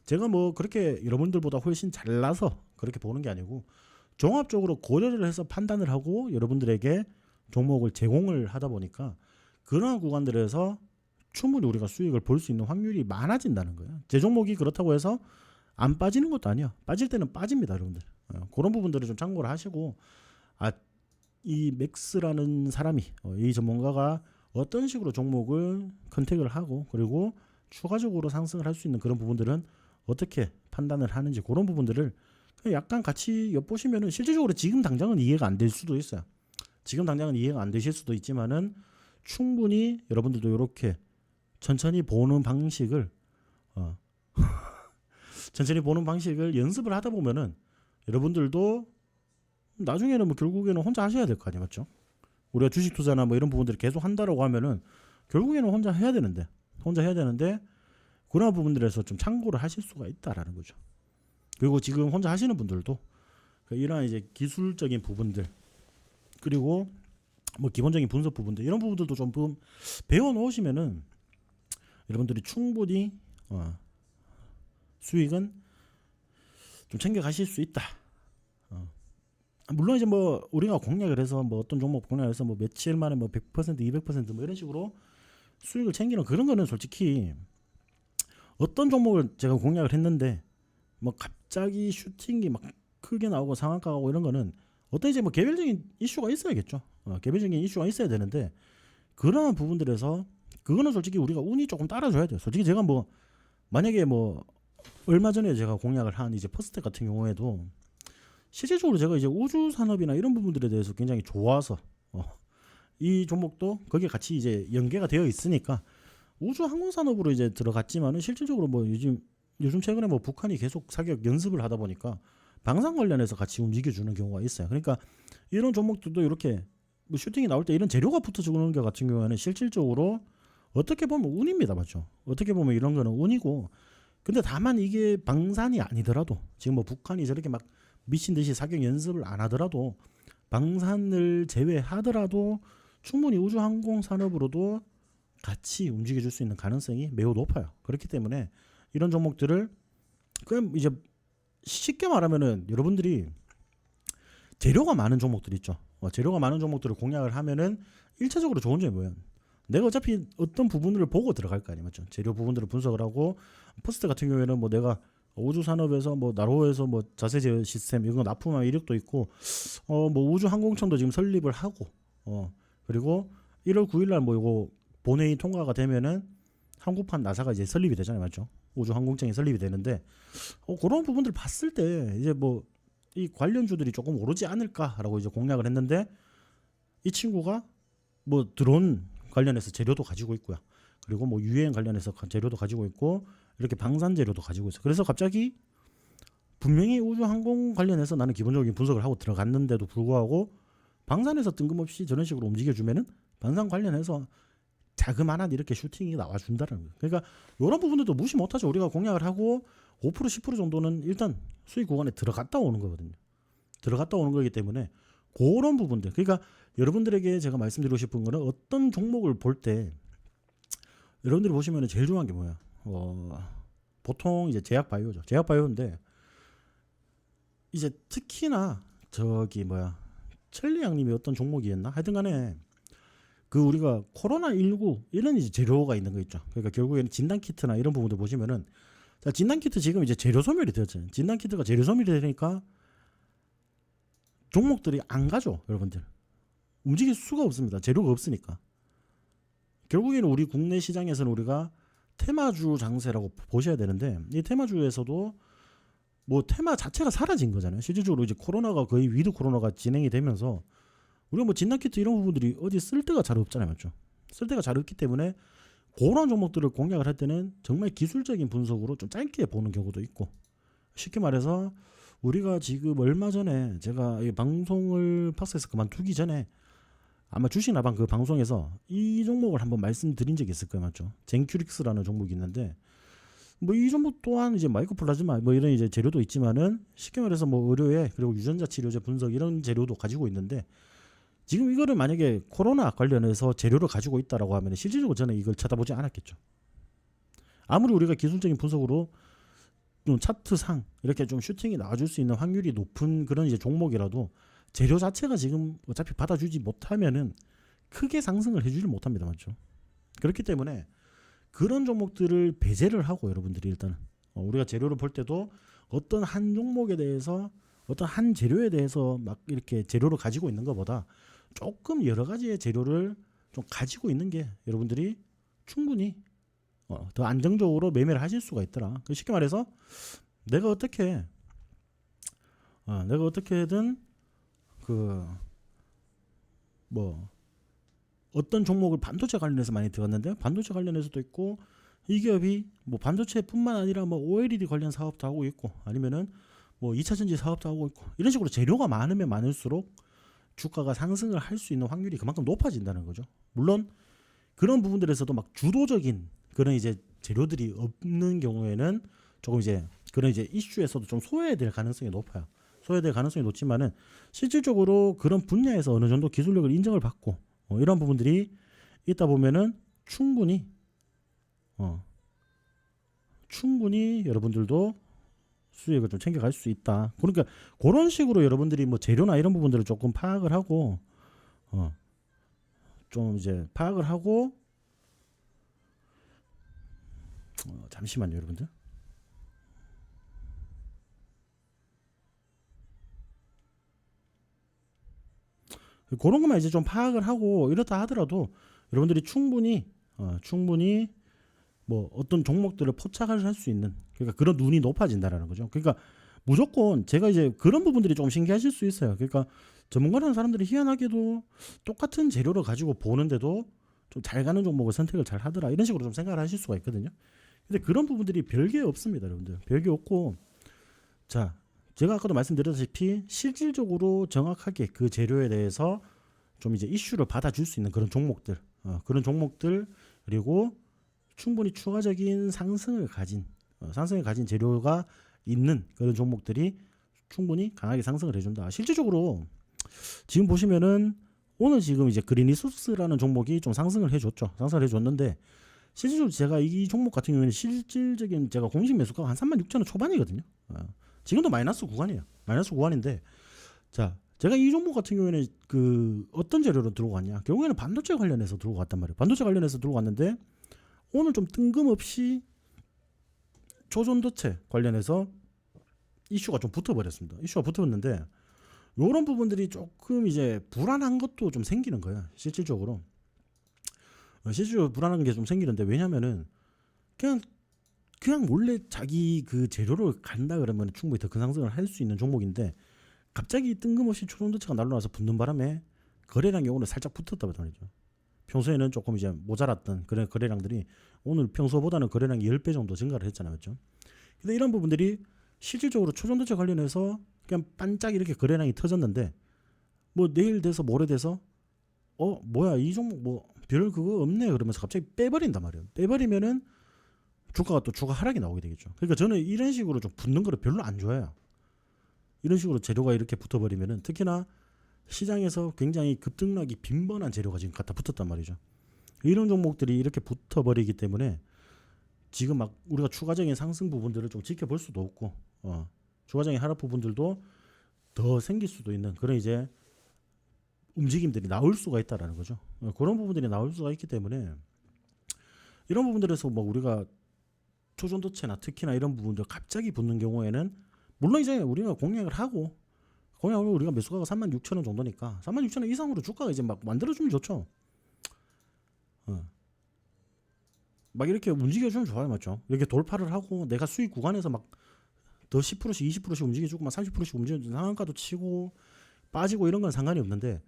제가 뭐 그렇게 여러분들보다 훨씬 잘나서 그렇게 보는 게 아니고 종합적으로 고려를 해서 판단을 하고 여러분들에게 종목을 제공을 하다 보니까 그러한 구간들에서 충분히 우리가 수익을 볼 수 있는 확률이 많아진다는 거예요. 제 종목이 그렇다고 해서 안 빠지는 것도 아니야. 빠질 때는 빠집니다, 여러분들. 그런 부분들을 좀 참고를 하시고 이 맥스라는 사람이 이 전문가가 어떤 식으로 종목을 컨택을 하고 그리고 추가적으로 상승을 할 수 있는 그런 부분들은 어떻게 판단을 하는지 그런 부분들을 약간 같이 엿보시면은 실질적으로 지금 당장은 이해가 안 될 수도 있어요. 지금 당장은 이해가 안 되실 수도 있지만은 충분히 여러분들도 이렇게 천천히 보는 방식을 천천히 보는 방식을 연습을 하다 보면은 여러분들도 나중에는 뭐 결국에는 혼자 하셔야 될 거 아니에요, 맞죠? 우리가 주식 투자나 뭐 이런 부분들을 계속 한다라고 하면은 결국에는 혼자 해야 되는데 그런 부분들에서 좀 참고를 하실 수가 있다라는 거죠. 그리고 지금 혼자 하시는 분들도 이러한 이제 기술적인 부분들 그리고 뭐 기본적인 분석 부분들 이런 부분들도 좀 배워 놓으시면은 여러분들이 충분히 수익은 좀 챙겨 가실 수 있다. 물론 이제 뭐 우리가 공략을 해서 뭐 어떤 종목 공략해서 뭐 며칠 만에 뭐 100% 200%뭐 이런 식으로 수익을 챙기는 그런 거는 솔직히 어떤 종목을 제가 공략을 했는데 뭐 갑자기 슈팅이 막 크게 나오고 상한가 가고 이런 거는 어떤 이제 뭐 개별적인 이슈가 있어야겠죠. 개별적인 이슈가 있어야 되는데 그런 부분들에서 그거는 솔직히 우리가 운이 조금 따라줘야 돼요. 솔직히 제가 뭐 만약에 뭐 얼마 전에 제가 공략을 한 이제 퍼스텍 같은 경우에도 실질적으로 제가 이제 우주 산업이나 이런 부분들에 대해서 굉장히 좋아서 이 종목도 거기에 같이 이제 연계가 되어 있으니까 우주 항공 산업으로 이제 들어갔지만은 실질적으로 뭐 요즘 최근에 뭐 북한이 계속 사격 연습을 하다 보니까 방산 관련해서 같이 움직여주는 경우가 있어요. 그러니까 이런 종목들도 이렇게 뭐 슈팅이 나올 때 이런 재료가 붙어주는 것 같은 경우에는 실질적으로 어떻게 보면 운입니다, 맞죠? 어떻게 보면 이런 거는 운이고, 근데 다만 이게 방산이 아니더라도 지금 뭐 북한이 저렇게 막 미친 듯이 사격 연습을 안 하더라도 방산을 제외하더라도 충분히 우주 항공 산업으로도 같이 움직여줄 수 있는 가능성이 매우 높아요. 그렇기 때문에 이런 종목들을 그냥 이제 쉽게 말하면은 여러분들이 재료가 많은 종목들 있죠. 재료가 많은 종목들을 공략을 하면은 1차적으로 좋은 점이 뭐예요? 내가 어차피 어떤 부분을 보고 들어갈 거 아니에요, 맞죠? 재료 부분들을 분석을 하고 퍼스트 같은 경우에는 뭐 내가 우주 산업에서 뭐 나로에서 뭐 자세 제어 시스템 이건 납품한 이력도 있고 뭐 우주 항공청도 지금 설립을 하고 그리고 1월 9일 날뭐 이거 본회의 통과가 되면은 한국판 나사가 이제 설립이 되잖아요, 맞죠? 우주 항공청이 설립이 되는데 그런 부분들 봤을 때 이제 뭐 이 관련주들이 조금 오르지 않을까라고 이제 공략을 했는데 이 친구가 뭐 드론 관련해서 재료도 가지고 있고요. 그리고 뭐 유해행 관련해서 재료도 가지고 있고 이렇게 방산 재료도 가지고 있어. 그래서 갑자기 분명히 우주 항공 관련해서 나는 기본적인 분석을 하고 들어갔는데도 불구하고 방산에서 뜬금없이 저런 식으로 움직여주면은 방산 관련해서 자그마한 이렇게 슈팅이 나와준다는 거예요. 그러니까 이런 부분들도 무시 못하죠. 우리가 공략을 하고 5% 10% 정도는 일단 수익 구간에 들어갔다 오는 거거든요. 들어갔다 오는 거기 때문에 그런 부분들. 그러니까 여러분들에게 제가 말씀드리고 싶은 거는 어떤 종목을 볼 때 여러분들이 보시면 제일 중요한 게 뭐야? 보통 이제 제약바이오죠. 제약바이오인데 이제 특히나 저기 뭐야? 천리양님이 어떤 종목이었나? 하여튼간에 그 우리가 코로나19 이런 이제 재료가 있는 거 있죠. 그러니까 결국에는 진단키트나 이런 부분들 보시면은 자, 진단키트 지금 이제 재료 소멸이 되었잖아요. 진단키트가 재료 소멸이 되니까 종목들이 안 가죠, 여러분들. 움직일 수가 없습니다. 재료가 없으니까. 결국에는 우리 국내 시장에서는 우리가 테마주 장세라고 보셔야 되는데 이 테마주에서도 뭐 테마 자체가 사라진 거잖아요. 실질적으로 이제 코로나가 거의 위드 코로나가 진행이 되면서 우리가 뭐 진단키트 이런 부분들이 어디 쓸 데가 잘 없잖아요, 맞죠? 쓸 데가 잘 없기 때문에 그런 종목들을 공략을 할 때는 정말 기술적인 분석으로 좀 짧게 보는 경우도 있고 쉽게 말해서 우리가 지금 얼마 전에 제가 이 방송을 팍스에서 그만두기 전에 아마 주식나방 그 방송에서 이 종목을 한번 말씀드린 적이 있을 거예요, 맞죠? 젠큐릭스라는 종목이 있는데 뭐 이 종목 또한 이제 마이크로플라즈마 뭐 이런 이제 재료도 있지만은 쉽게 말해서 뭐 의료에 그리고 유전자 치료제 분석 이런 재료도 가지고 있는데 지금 이거를 만약에 코로나 관련해서 재료를 가지고 있다라고 하면 실질적으로 저는 이걸 쳐다보지 않았겠죠. 아무리 우리가 기술적인 분석으로 좀 차트상 이렇게 좀 슈팅이 나와줄 수 있는 확률이 높은 그런 이제 종목이라도 재료 자체가 지금 어차피 받아주지 못하면은 크게 상승을 해주지 못합니다, 맞죠? 그렇기 때문에 그런 종목들을 배제를 하고 여러분들이 일단은 우리가 재료를 볼 때도 어떤 한 종목에 대해서 어떤 한 재료에 대해서 막 이렇게 재료를 가지고 있는 것보다 조금 여러 가지의 재료를 좀 가지고 있는 게 여러분들이 충분히 더 안정적으로 매매를 하실 수가 있더라. 쉽게 말해서 내가 어떻게든 그 뭐 어떤 종목을 반도체 관련해서 많이 들어갔는데 반도체 관련해서도 있고 이 기업이 뭐 반도체뿐만 아니라 뭐 OLED 관련 사업도 하고 있고 아니면은 뭐 2차 전지 사업도 하고 있고 이런 식으로 재료가 많으면 많을수록 주가가 상승을 할 수 있는 확률이 그만큼 높아진다는 거죠. 물론 그런 부분들에서도 막 주도적인 그런 이제 재료들이 없는 경우에는 조금 이제 그런 이제 이슈에서도 좀 소외될 가능성이 높아요. 소외될 가능성이 높지만은 실질적으로 그런 분야에서 어느 정도 기술력을 인정을 받고 이런 부분들이 있다 보면은 충분히 여러분들도 수익을 좀 챙겨갈 수 있다. 그러니까 그런 식으로 여러분들이 뭐 재료나 이런 부분들을 조금 파악을 하고 좀 이제 파악을 하고 잠시만요, 여러분들. 그런 것만 이제 좀 파악을 하고 이렇다 하더라도 여러분들이 충분히 뭐 어떤 종목들을 포착을 할 수 있는 그러니까 그런 눈이 높아진다라는 거죠. 그러니까 무조건 제가 이제 그런 부분들이 좀 신기하실 수 있어요. 그러니까 전문가라는 사람들이 희한하게도 똑같은 재료를 가지고 보는데도 좀 잘 가는 종목을 선택을 잘 하더라 이런 식으로 좀 생각을 하실 수가 있거든요. 근데 그런 부분들이 별게 없습니다, 여러분들. 별게 없고 자 제가 아까도 말씀드렸다시피 실질적으로 정확하게 그 재료에 대해서 좀 이제 이슈를 받아줄 수 있는 그런 종목들 그리고 충분히 추가적인 상승을 가진 재료가 있는 그런 종목들이 충분히 강하게 상승을 해준다. 실질적으로 지금 보시면은 오늘 지금 이제 그린리소스라는 종목이 좀 상승을 해줬죠. 상승을 해줬는데 실질적으로 제가 이 종목 같은 경우에는 실질적인 제가 공식 매수가가 한 36,000원 초반이거든요. 지금도 마이너스 구간이에요. 마이너스 구간인데 자 제가 이 종목 같은 경우에는 그 어떤 재료로 들고 갔냐? 결국에는 반도체 관련해서 들고 갔단 말이에요. 반도체 관련해서 들고 갔는데 오늘 좀 뜬금없이 초전도체 관련해서 이슈가 좀 붙어버렸습니다. 이슈가 붙어버렸는데 이런 부분들이 조금 이제 불안한 것도 좀 생기는 거야. 실질적으로 불안한 게 좀 생기는데 왜냐면은 그냥 원래 자기 그 재료를 간다 그러면 충분히 더 큰 상승을 할 수 있는 종목인데 갑자기 뜬금없이 초전도체가 날라와서 붙는 바람에 거래량이 오늘 살짝 붙었다 말이죠. 평소에는 조금 이제 모자랐던 그런 거래량들이 오늘 평소보다는 거래량이 10배 정도 증가를 했잖아요. 그렇죠? 근데 이런 부분들이 실질적으로 초전도체 관련해서 그냥 반짝 이렇게 거래량이 터졌는데 뭐 내일 돼서 모레 돼서 뭐야 이 종목 뭐 별 그거 없네 그러면서 갑자기 빼버린단 말이에요. 빼버리면은 주가가 또 주가 하락이 나오게 되겠죠. 그러니까 저는 이런 식으로 좀 붙는 거를 별로 안 좋아해요. 이런 식으로 재료가 이렇게 붙어버리면은 특히나 시장에서 굉장히 급등락이 빈번한 재료가 지금 갖다 붙었단 말이죠. 이런 종목들이 이렇게 붙어버리기 때문에 지금 막 우리가 추가적인 상승 부분들을 좀 지켜볼 수도 없고 추가적인 하락 부분들도 더 생길 수도 있는 그런 이제 움직임들이 나올 수가 있다라는 거죠. 그런 부분들이 나올 수가 있기 때문에 이런 부분들에서 뭐 우리가 초전도체나 특히나 이런 부분들 갑자기 붙는 경우에는 물론 이제 우리가 공략을 하고 우리가 매수가가 36,000원 정도니까 36,000원 이상으로 주가가 이제 막 만들어주면 좋죠. 막 이렇게 움직여주면 좋아요, 맞죠? 이렇게 돌파를 하고 내가 수익 구간에서 막 더 10%씩 20%씩 움직여주고 막 30%씩 움직여주고 상한가도 치고 빠지고 이런 건 상관이 없는데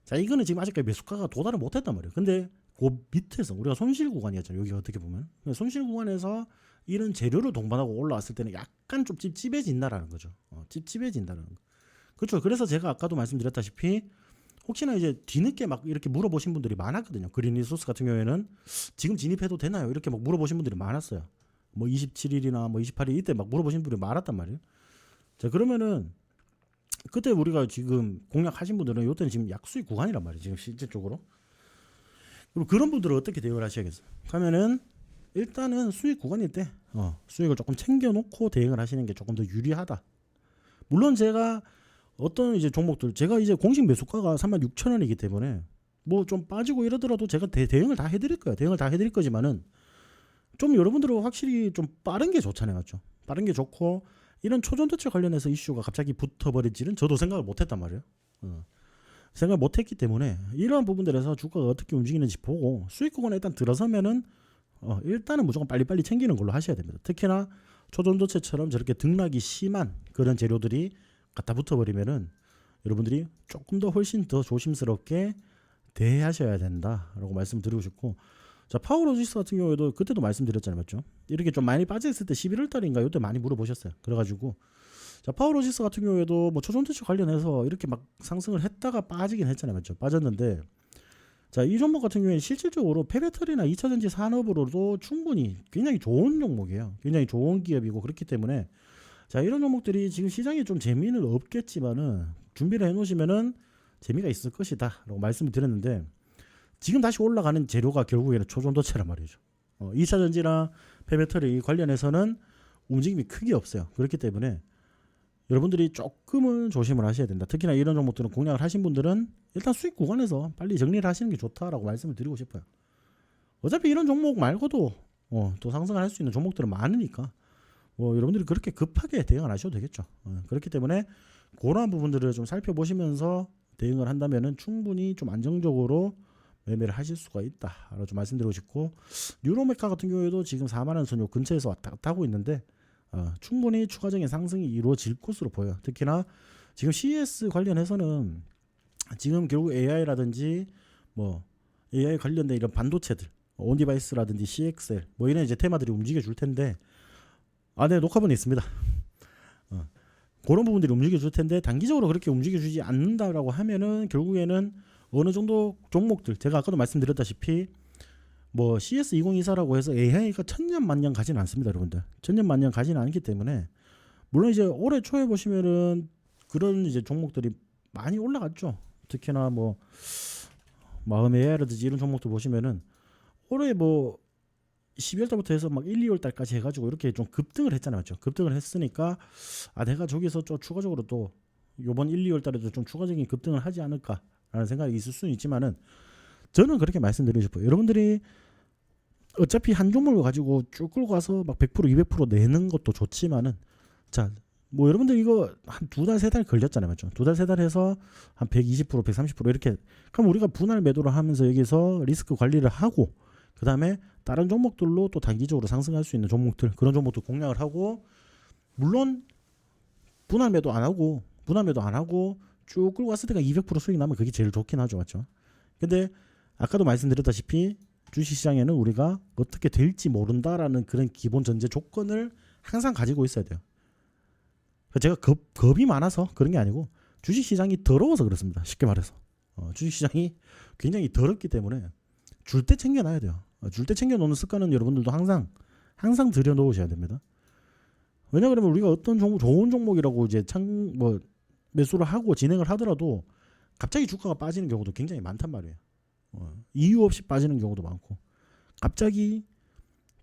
자 이거는 지금 아직까지 매수가가 도달을 못했단 말이에요. 근데 그 밑에서 우리가 손실 구간이었잖아요. 여기 어떻게 보면 손실 구간에서 이런 재료를 동반하고 올라왔을 때는 약간 좀 찝찝해진다라는 거죠. 찝찝해진다는 거. 그렇죠. 그래서 제가 아까도 말씀드렸다시피 혹시나 이제 뒤늦게 막 이렇게 물어보신 분들이 많았거든요. 그린 리소스 같은 경우에는 지금 진입해도 되나요? 이렇게 막 물어보신 분들이 많았어요. 뭐 27일이나 뭐 28일 이때 막 물어보신 분들이 많았단 말이에요. 자 그러면은 그때 우리가 지금 공략하신 분들은 이때는 지금 약수익 구간이란 말이에요. 지금 실질적으로. 그럼 그런 분들은 어떻게 대응을 하셔야겠어요? 하면은 일단은 수익 구간일 때 수익을 조금 챙겨놓고 대응을 하시는 게 조금 더 유리하다. 물론 제가 어떤 이제 종목들 제가 이제 공식 매수가가 36,000원이기 때문에 뭐 좀 빠지고 이러더라도 제가 대응을 다 해드릴 거예요. 대응을 다 해드릴 거지만은 좀 여러분들은 확실히 좀 빠른 게 좋잖아요, 맞죠? 빠른 게 좋고 이런 초전도체 관련해서 이슈가 갑자기 붙어버릴지는 저도 생각을 못했단 말이에요. 생각을 못했기 때문에 이러한 부분들에서 주가가 어떻게 움직이는지 보고 수익 구간에 일단 들어서면은 일단은 무조건 빨리빨리 챙기는 걸로 하셔야 됩니다. 특히나 초전도체처럼 저렇게 등락이 심한 그런 재료들이 갖다 붙어버리면은 여러분들이 조금 더 훨씬 더 조심스럽게 대하셔야 된다라고 말씀드리고 싶고 자 파워로직스 같은 경우에도 그때도 말씀드렸잖아요, 맞죠? 이렇게 좀 많이 빠져있을 때 11월 달인가 이때 많이 물어보셨어요. 그래가지고 자 파워로직스 같은 경우에도 뭐 초전도체 관련해서 이렇게 막 상승을 했다가 빠지긴 했잖아요, 맞죠? 빠졌는데 자 이 종목 같은 경우에 실질적으로 폐배터리나 2차전지 산업으로도 충분히 굉장히 좋은 종목이에요. 굉장히 좋은 기업이고 그렇기 때문에 자 이런 종목들이 지금 시장에 좀 재미는 없겠지만은 준비를 해놓으시면은 재미가 있을 것이다 라고 말씀을 드렸는데 지금 다시 올라가는 재료가 결국에는 초전도체란 말이죠. 2차전지나 폐배터리 관련해서는 움직임이 크게 없어요. 그렇기 때문에 여러분들이 조금은 조심을 하셔야 된다. 특히나 이런 종목들은 공략을 하신 분들은 일단 수익 구간에서 빨리 정리를 하시는 게 좋다라고 말씀을 드리고 싶어요. 어차피 이런 종목 말고도 또 상승을 할 수 있는 종목들은 많으니까 여러분들이 그렇게 급하게 대응 안 하셔도 되겠죠. 그렇기 때문에 그러한 부분들을 좀 살펴보시면서 대응을 한다면은 충분히 좀 안정적으로 매매를 하실 수가 있다라고 좀 말씀드리고 싶고 뉴로메카 같은 경우에도 지금 4만 원 선 요 근처에서 왔다 갔다 하고 있는데 충분히 추가적인 상승이 이루어질 것으로 보여요. 특히나 지금 CES 관련해서는 지금 결국 AI라든지 뭐 AI 관련된 이런 반도체들 온디바이스라든지 CXL 뭐 이런 이제 테마들이 움직여 줄 텐데 네 녹화본이 있습니다. 그런 부분들이 움직여 줄 텐데 단기적으로 그렇게 움직여 주지 않는다라고 하면은 결국에는 어느 정도 종목들 제가 아까도 말씀드렸다시피 뭐 CS2024라고 해서 AI가 천년만년 가지는 않습니다, 여러분들. 천년만년 가지는 않기 때문에 물론 이제 올해 초에 보시면은 그런 이제 종목들이 많이 올라갔죠. 특히나 뭐 마음 AI라든지 이런 종목들 보시면은 올해 뭐 12월 달부터 해서 막 1, 2월 달까지 해가지고 이렇게 좀 급등을 했잖아요, 맞죠? 급등을 했으니까 내가 저기서 좀 추가적으로 또 요번 1, 2월 달에도 좀 추가적인 급등을 하지 않을까라는 생각이 있을 수는 있지만은 저는 그렇게 말씀드리고 싶어요. 여러분들이 어차피 한 종목을 가지고 쭉 끌고 가서 막 100%, 200% 내는 것도 좋지만은 자, 뭐 여러분들 이거 한 2달, 3달 걸렸잖아요. 맞죠? 2달, 3달 해서 한 120%, 130% 이렇게 그럼 우리가 분할 매도를 하면서 여기서 리스크 관리를 하고 그다음에 다른 종목들로 또 단기적으로 상승할 수 있는 종목들 그런 종목도 공략을 하고 물론 분할 매도 안 하고 쭉 끌고 갔을 때가 200% 수익 나면 그게 제일 좋긴 하죠. 맞죠? 근데 아까도 말씀드렸다시피 주식시장에는 우리가 어떻게 될지 모른다라는 그런 기본 전제 조건을 항상 가지고 있어야 돼요. 제가 겁이 많아서 그런 게 아니고 주식시장이 더러워서 그렇습니다. 쉽게 말해서 주식시장이 굉장히 더럽기 때문에 줄 때 챙겨놔야 돼요. 줄 때 챙겨놓는 습관은 여러분들도 항상 들여놓으셔야 됩니다. 왜냐 그러면 우리가 어떤 종목 좋은 종목이라고 이제 매수를 하고 진행을 하더라도 갑자기 주가가 빠지는 경우도 굉장히 많단 말이에요. 이유 없이 빠지는 경우도 많고 갑자기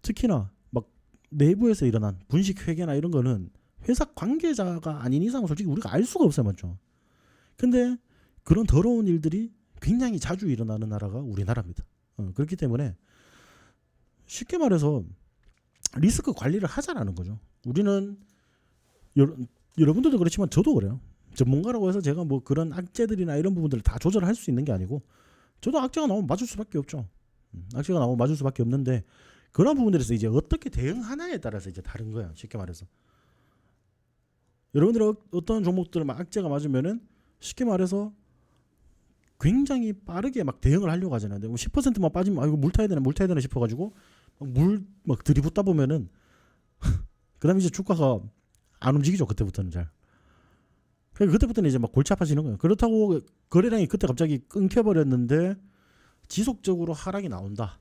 특히나 막 내부에서 일어난 분식 회계나 이런 거는 회사 관계자가 아닌 이상 솔직히 우리가 알 수가 없어요. 맞죠? 근데 그런 더러운 일들이 굉장히 자주 일어나는 나라가 우리나라입니다. 그렇기 때문에 쉽게 말해서 리스크 관리를 하자라는 거죠. 우리는 여러분들도 그렇지만 저도 그래요. 전문가라고 해서 제가 뭐 그런 악재들이나 이런 부분들을 다 조절할 수 있는 게 아니고 저도 악재가 나오면 맞을 수밖에 없죠. 악재가 나오면 맞을 수밖에 없는데 그런 부분들에서 이제 어떻게 대응하냐에 따라서 이제 다른 거야. 쉽게 말해서 여러분들 어떤 종목들 막 악재가 맞으면은 쉽게 말해서 굉장히 빠르게 막 대응을 하려고 하잖아요. 10%만 빠지면 이거 물 타야 되나 싶어가지고 물 막 들이붓다 보면은 그다음에 이제 주가가 안 움직이죠. 그때부터는 잘. 그때부터는 이제 막 골치 아파지는 거예요. 그렇다고 거래량이 그때 갑자기 끊겨버렸는데 지속적으로 하락이 나온다.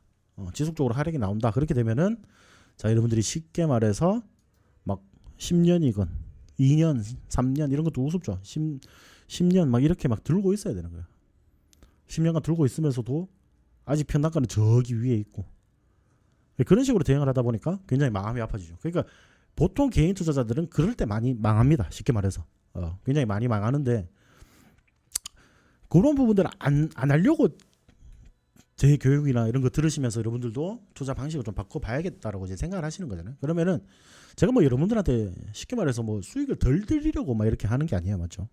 그렇게 되면은 자 여러분들이 쉽게 말해서 막 10년이건 2년, 3년 이런 것도 우습죠. 10년 막 이렇게 막 들고 있어야 되는 거예요. 10년간 들고 있으면서도 아직 편단가는 저기 위에 있고 그런 식으로 대응을 하다 보니까 굉장히 마음이 아파지죠. 그러니까 보통 개인 투자자들은 그럴 때 많이 망합니다. 쉽게 말해서 굉장히 많이 망하는데 그런 부분들을 안 하려고 제 교육이나 이런 거 들으시면서 여러분들도 투자 방식을 좀 바꿔봐야겠다라고 이제 생각을 하시는 거잖아요. 그러면은 제가 뭐 여러분들한테 쉽게 말해서 뭐 수익을 덜 드리려고 막 이렇게 하는 게 아니에요. 맞죠?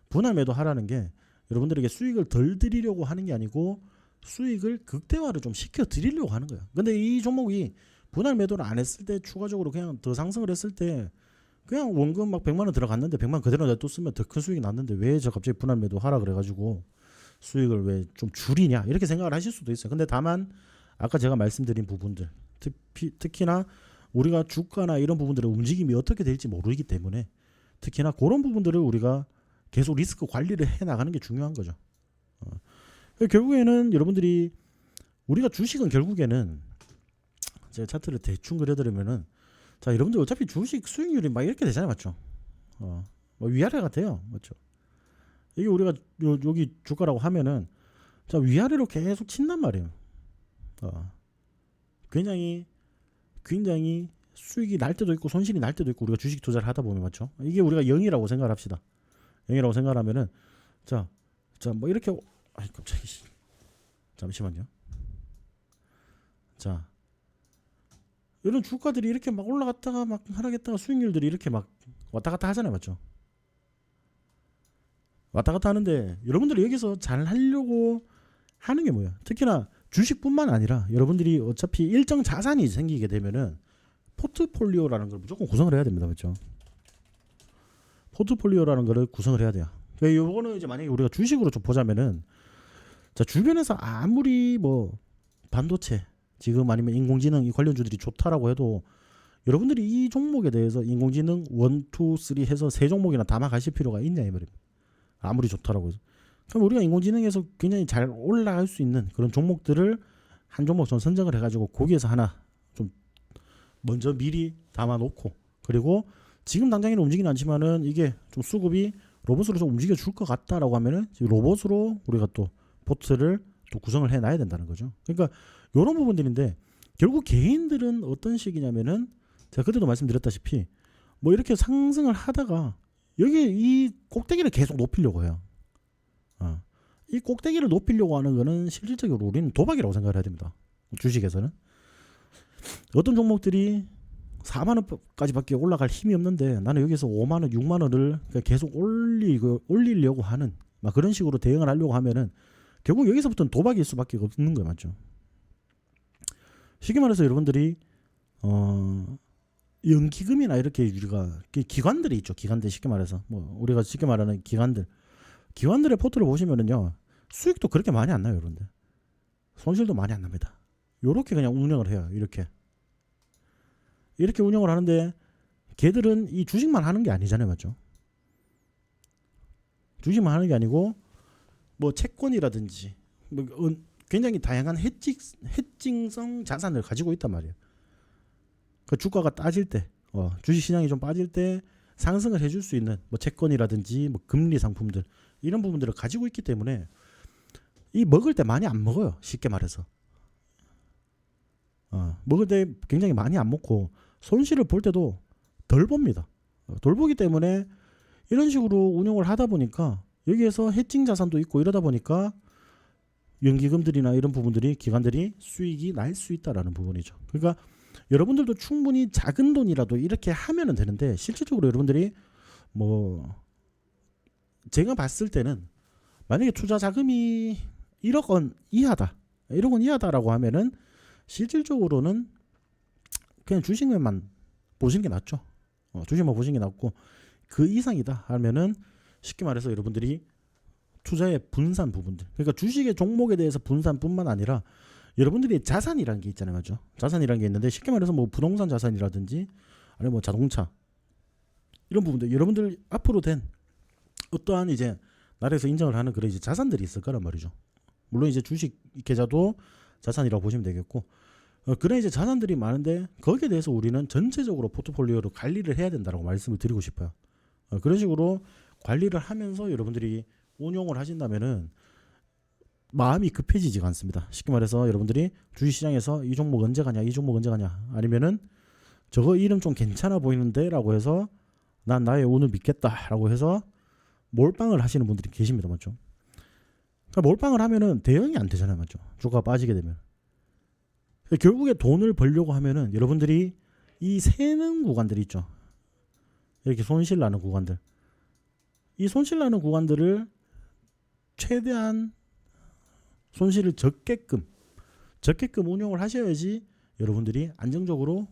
분할 매도 하라는 게 여러분들에게 수익을 덜 드리려고 하는 게 아니고 수익을 극대화를 좀 시켜 드리려고 하는 거예요. 근데 이 종목이 분할 매도를 안 했을 때 추가적으로 그냥 더 상승을 했을 때 그냥 원금 막 100만 원 들어갔는데 100만 원 그대로 냅뒀으면 더 큰 수익이 났는데 왜 저 갑자기 분할 매도 하라 그래가지고 수익을 왜 좀 줄이냐 이렇게 생각을 하실 수도 있어요. 근데 다만 아까 제가 말씀드린 부분들 특히나 우리가 주가나 이런 부분들의 움직임이 어떻게 될지 모르기 때문에 특히나 그런 부분들을 우리가 계속 리스크 관리를 해 나가는 게 중요한 거죠. 결국에는 여러분들이 우리가 주식은 결국에는 제가 차트를 대충 그려드리면은 자 여러분들 어차피 주식 수익률이 막 이렇게 되잖아요. 맞죠? 뭐 위아래 같아요. 맞죠? 이게 우리가 여기 주가라고 하면은 자 위아래로 계속 친단 말이에요. 굉장히 수익이 날 때도 있고 손실이 날 때도 있고 우리가 주식 투자를 하다 보면 맞죠? 이게 우리가 0이라고 생각을 합시다. 0이라고 생각하면은 자 뭐 이렇게 갑자기 잠시만요. 자 이런 주가들이 이렇게 막 올라갔다가 막 하락했다가 수익률들이 이렇게 막 왔다 갔다 하잖아요. 맞죠? 왔다 갔다 하는데 여러분들이 여기서 잘 하려고 하는 게 뭐야? 특히나 주식뿐만 아니라 여러분들이 어차피 일정 자산이 생기게 되면은 포트폴리오라는 걸 무조건 구성을 해야 됩니다. 맞죠? 포트폴리오라는 거를 구성을 해야 돼요. 그러니까 요거는 이제 만약에 우리가 주식으로 좀 보자면은 자 주변에서 아무리 뭐 반도체 지금 아니면 인공지능 이 관련주들이 좋다라고 해도 여러분들이 이 종목에 대해서 인공지능 1, 2, 3 해서 세 종목이나 담아가실 필요가 있냐 이 말입니다. 아무리 좋다라고 해서. 그럼 우리가 인공지능에서 굉장히 잘 올라갈 수 있는 그런 종목들을 한 종목 좀 선정을 해가지고 거기에서 하나 좀 먼저 미리 담아놓고 그리고 지금 당장에는 움직이는 않지만은 이게 좀 수급이 로봇으로 좀 움직여 줄 것 같다라고 하면은 로봇으로 우리가 또 포트를 또 구성을 해놔야 된다는 거죠. 그러니까 이런 부분들인데 결국 개인들은 어떤 식이냐면은 제가 그때도 말씀드렸다시피 뭐 이렇게 상승을 하다가 여기 이 꼭대기를 계속 높이려고 해요. 이 꼭대기를 높이려고 하는 거는 실질적으로 우리는 도박이라고 생각을 해야 됩니다. 주식에서는 어떤 종목들이 4만 원까지밖에 올라갈 힘이 없는데 나는 여기서 5만 원, 6만 원을 계속 올리려고 하는 막 그런 식으로 대응을 하려고 하면은 결국 여기서부터는 도박일 수밖에 없는 거예요, 맞죠? 쉽게 말해서 여러분들이 연기금이나 이렇게 우리가 기관들이 있죠. 기관들 쉽게 말해서 뭐 우리가 쉽게 말하는 기관들의 포트를 보시면은요 수익도 그렇게 많이 안 나요, 여러분들. 손실도 많이 안 납니다. 요렇게 그냥 운영을 해요. 이렇게 운영을 하는데 걔들은 이 주식만 하는 게 아니잖아요, 맞죠? 주식만 하는 게 아니고 뭐 채권이라든지 뭐 굉장히 다양한 해칭성 자산을 가지고 있단 말이에요. 그 주가가 따질 때, 주식 시장이 좀 빠질 때 상승을 해줄 수 있는 뭐 채권이라든지 뭐 금리 상품들 이런 부분들을 가지고 있기 때문에 이 먹을 때 많이 안 먹어요. 쉽게 말해서. 먹을 때 굉장히 많이 안 먹고 손실을 볼 때도 덜 봅니다. 덜 보기 때문에 이런 식으로 운용을 하다 보니까 여기에서 해칭 자산도 있고 이러다 보니까 연기금들이나 이런 부분들이 기관들이 수익이 날 수 있다라는 부분이죠. 그러니까 여러분들도 충분히 작은 돈이라도 이렇게 하면 되는데 실질적으로 여러분들이 뭐 제가 봤을 때는 만약에 투자 자금이 1억 원 이하다, 1억 원 이하다라고 하면은 실질적으로는 그냥 주식만 보시는 게 낫죠. 주식만 보시는 게 낫고 그 이상이다 하면은 쉽게 말해서 여러분들이 투자의 분산 부분들, 그러니까 주식의 종목에 대해서 분산뿐만 아니라 여러분들이 자산이라는 게 있잖아요, 맞죠? 자산이라는 게 있는데 쉽게 말해서 뭐 부동산 자산이라든지 아니면 뭐 자동차 이런 부분들 여러분들 앞으로 된 어떠한 이제 나라에서 인정을 하는 그런 이제 자산들이 있을 거란 말이죠. 물론 이제 주식 계좌도 자산이라고 보시면 되겠고 그런 이제 자산들이 많은데 거기에 대해서 우리는 전체적으로 포트폴리오로 관리를 해야 된다라고 말씀을 드리고 싶어요. 그런 식으로 관리를 하면서 여러분들이 운용을 하신다면은 마음이 급해지지가 않습니다. 쉽게 말해서 여러분들이 주식시장에서 이 종목 언제 가냐, 이 종목 언제 가냐, 아니면은 저거 이름 좀 괜찮아 보이는데 라고 해서 난 나의 운을 믿겠다 라고 해서 몰빵을 하시는 분들이 계십니다, 맞죠? 그러니까 몰빵을 하면은 대응이 안 되잖아요, 맞죠? 주가가 빠지게 되면. 결국에 돈을 벌려고 하면은 여러분들이 이 새는 구간들 있죠. 이렇게 손실 나는 구간들. 이 손실 나는 구간들을 최대한 손실을 적게끔 운용을 하셔야지 여러분들이 안정적으로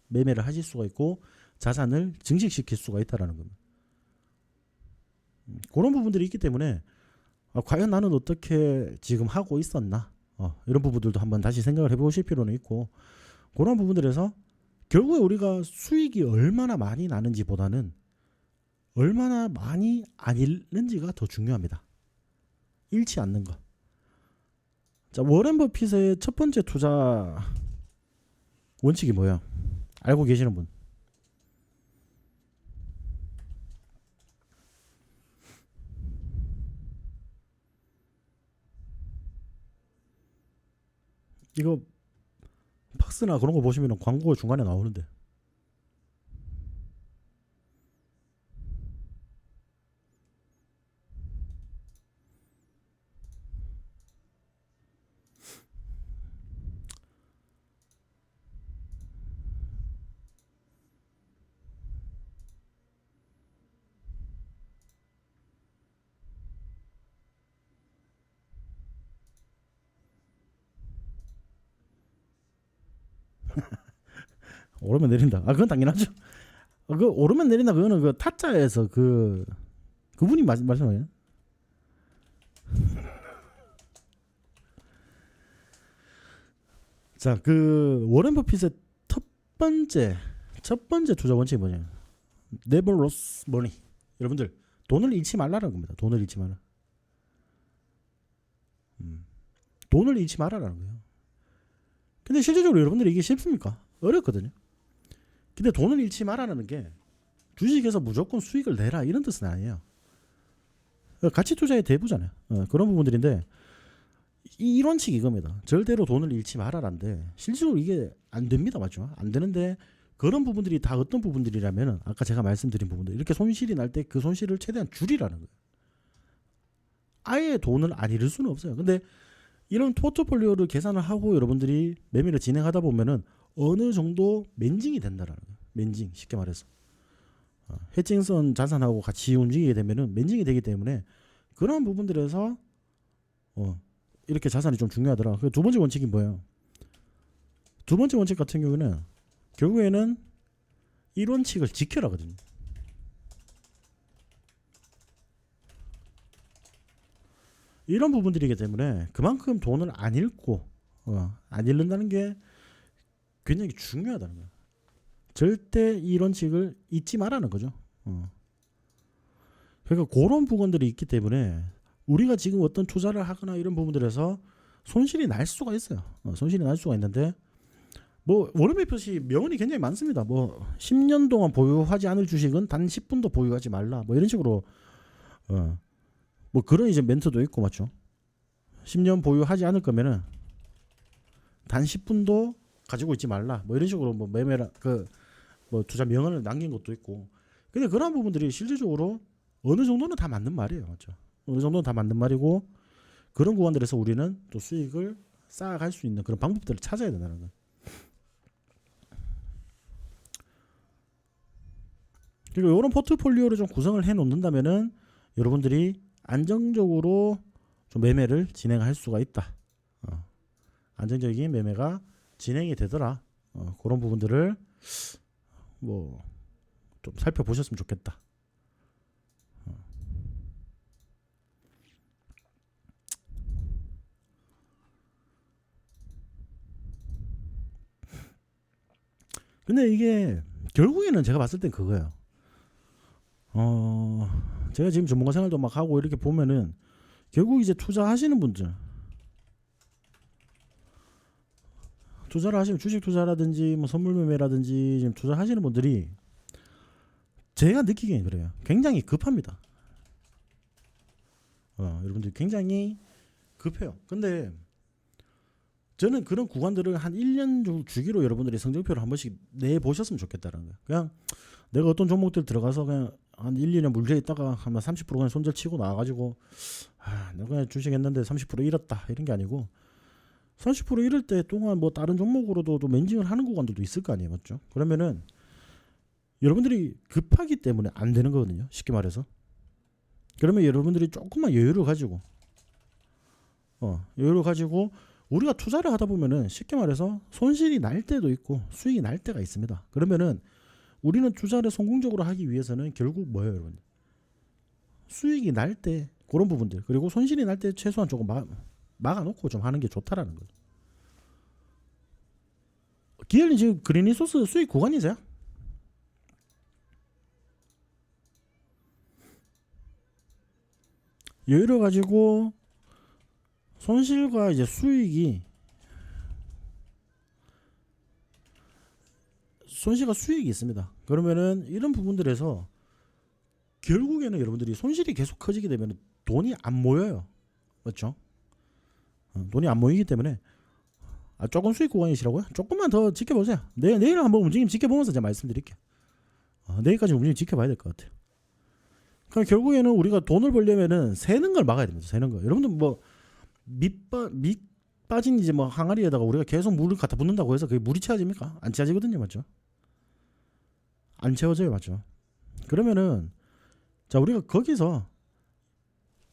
매매를 하실 수가 있고 자산을 증식시킬 수가 있다는 겁니다. 그런 부분들이 있기 때문에 과연 나는 어떻게 지금 하고 있었나 이런 부분들도 한번 다시 생각을 해보실 필요는 있고 그런 부분들에서 결국에 우리가 수익이 얼마나 많이 나는지 보다는 얼마나 많이 안 잃는지가 더 중요합니다. 잃지 않는 거. 자, 워렌 버핏의 첫 번째 투자 원칙이 뭐예요? 알고 계시는 분? 이거 팍스나 그런 거 보시면 광고 중간에 나오는데 오르면 내린다. 그건 당연하죠. 그 오르면 내린다. 그거는 그 타짜에서 그분이 말씀하세요. 자, 그 워렌 버핏의 첫 번째 투자 원칙이 뭐냐? Never lose money. 여러분들 돈을 잃지 말라는 겁니다. 돈을 잃지 말라. 돈을 잃지 말라는 거예요. 근데 실질적으로 여러분들이 이게 쉽습니까? 어렵거든요. 근데 돈을 잃지 말라는 게 주식에서 무조건 수익을 내라 이런 뜻은 아니에요. 가치 투자의 대부잖아요. 그런 부분들인데 이 원칙이 이겁니다. 절대로 돈을 잃지 말아라는데 실질적으로 이게 안 됩니다, 맞죠? 안 되는데 그런 부분들이 다 어떤 부분들이라면 아까 제가 말씀드린 부분들 이렇게 손실이 날 때 그 손실을 최대한 줄이라는 거예요. 아예 돈을 안 잃을 수는 없어요. 근데 이런 포트폴리오를 계산을 하고 여러분들이 매매를 진행하다 보면은 어느 정도 맨징이 된다라는 거예요. 맨징 쉽게 말해서 해칭선 자산하고 같이 움직이게 되면은 맨징이 되기 때문에 그런 부분들에서 이렇게 자산이 좀 중요하더라. 그 두 번째 원칙이 뭐예요? 두 번째 원칙 같은 경우는 결국에는 1원칙을 지켜라거든요. 이런 부분들이기 때문에 그만큼 돈을 안 잃고 안 잃는다는 게 굉장히 중요하다는 거예요. 절대 이 원칙을 잊지 말라는 거죠. 그러니까 그런 부분들이 있기 때문에 우리가 지금 어떤 투자를 하거나 이런 부분들에서 손실이 날 수가 있어요. 손실이 날 수가 있는데 뭐 워런 버핏이 명언이 굉장히 많습니다. 뭐 10년 동안 보유하지 않을 주식은 단 10분도 보유하지 말라. 뭐 이런 식으로 뭐 그런 이제 멘트도 있고 맞죠. 10년 보유하지 않을 거면은 단 10분도 가지고 있지 말라. 뭐 이런 식으로 뭐 매매라 뭐 투자 명언을 남긴 것도 있고. 근데 그런 부분들이 실질적으로 어느 정도는 다 맞는 말이에요. 맞죠? 어느 정도는 다 맞는 말이고 그런 구간들에서 우리는 또 수익을 쌓아갈 수 있는 그런 방법들을 찾아야 된다는 거예요. 그리고 이런 포트폴리오를 좀 구성을 해 놓는다면은 여러분들이 안정적으로 좀 매매를 진행할 수가 있다. 안정적인 매매가 진행이 되더라. 그런 부분들을 뭐 좀 살펴보셨으면 좋겠다. 근데 이게 결국에는 제가 봤을 땐 그거예요. 제가 지금 전문가 생활도 막 하고 이렇게 보면은 결국 이제 투자하시는 분들 투자를 하시면 주식 투자라든지 뭐 선물 매매라든지 지금 투자하시는 분들이 제가 느끼기엔 그래요. 굉장히 급합니다. 여러분들 굉장히 급해요. 근데 저는 그런 구간들을 한 1년 주기로 여러분들이 성적표를 한 번씩 내보셨으면 좋겠다는 거예요. 그냥 내가 어떤 종목들 들어가서 그냥 한 1, 2년 물려 있다가 한 30% 그냥 손절 치고 나와가지고 내가 그냥 주식 했는데 30% 잃었다 이런 게 아니고 30% 잃을 때 동안 뭐 다른 종목으로도 또 맨징을 하는 구간들도 있을 거 아니에요. 맞죠? 그러면은 여러분들이 급하기 때문에 안 되는 거거든요. 쉽게 말해서. 그러면 여러분들이 조금만 여유를 가지고 우리가 투자를 하다 보면은 쉽게 말해서 손실이 날 때도 있고 수익이 날 때가 있습니다. 그러면은 우리는 투자를 성공적으로 하기 위해서는 결국 뭐예요, 여러분? 수익이 날 때 그런 부분들 그리고 손실이 날 때 최소한 조금 막아놓고 좀 하는 게 좋다라는 거죠. 기엘님 지금 그린리소스 수익 구간이세요? 여유를 가지고 손실과 이제 수익이 손실과 수익이 있습니다. 그러면은 이런 부분들에서 결국에는 여러분들이 손실이 계속 커지게 되면 돈이 안 모여요. 맞죠? 돈이 안 모이기 때문에 조금 수익 구간이시라고요? 조금만 더 지켜보세요. 내일 한번 움직임 지켜보면서 제가 말씀드릴게요. 내일까지 움직임 지켜봐야 될 것 같아요. 그럼 결국에는 우리가 돈을 벌려면은 새는 걸 막아야 됩니다. 새는 거. 여러분들 뭐 밑 빠진 이제 뭐 항아리에다가 우리가 계속 물을 갖다 붓는다고 해서 그게 물이 채워집니까? 안 채워지거든요, 맞죠? 안 채워져요, 맞죠? 그러면은 자 우리가 거기서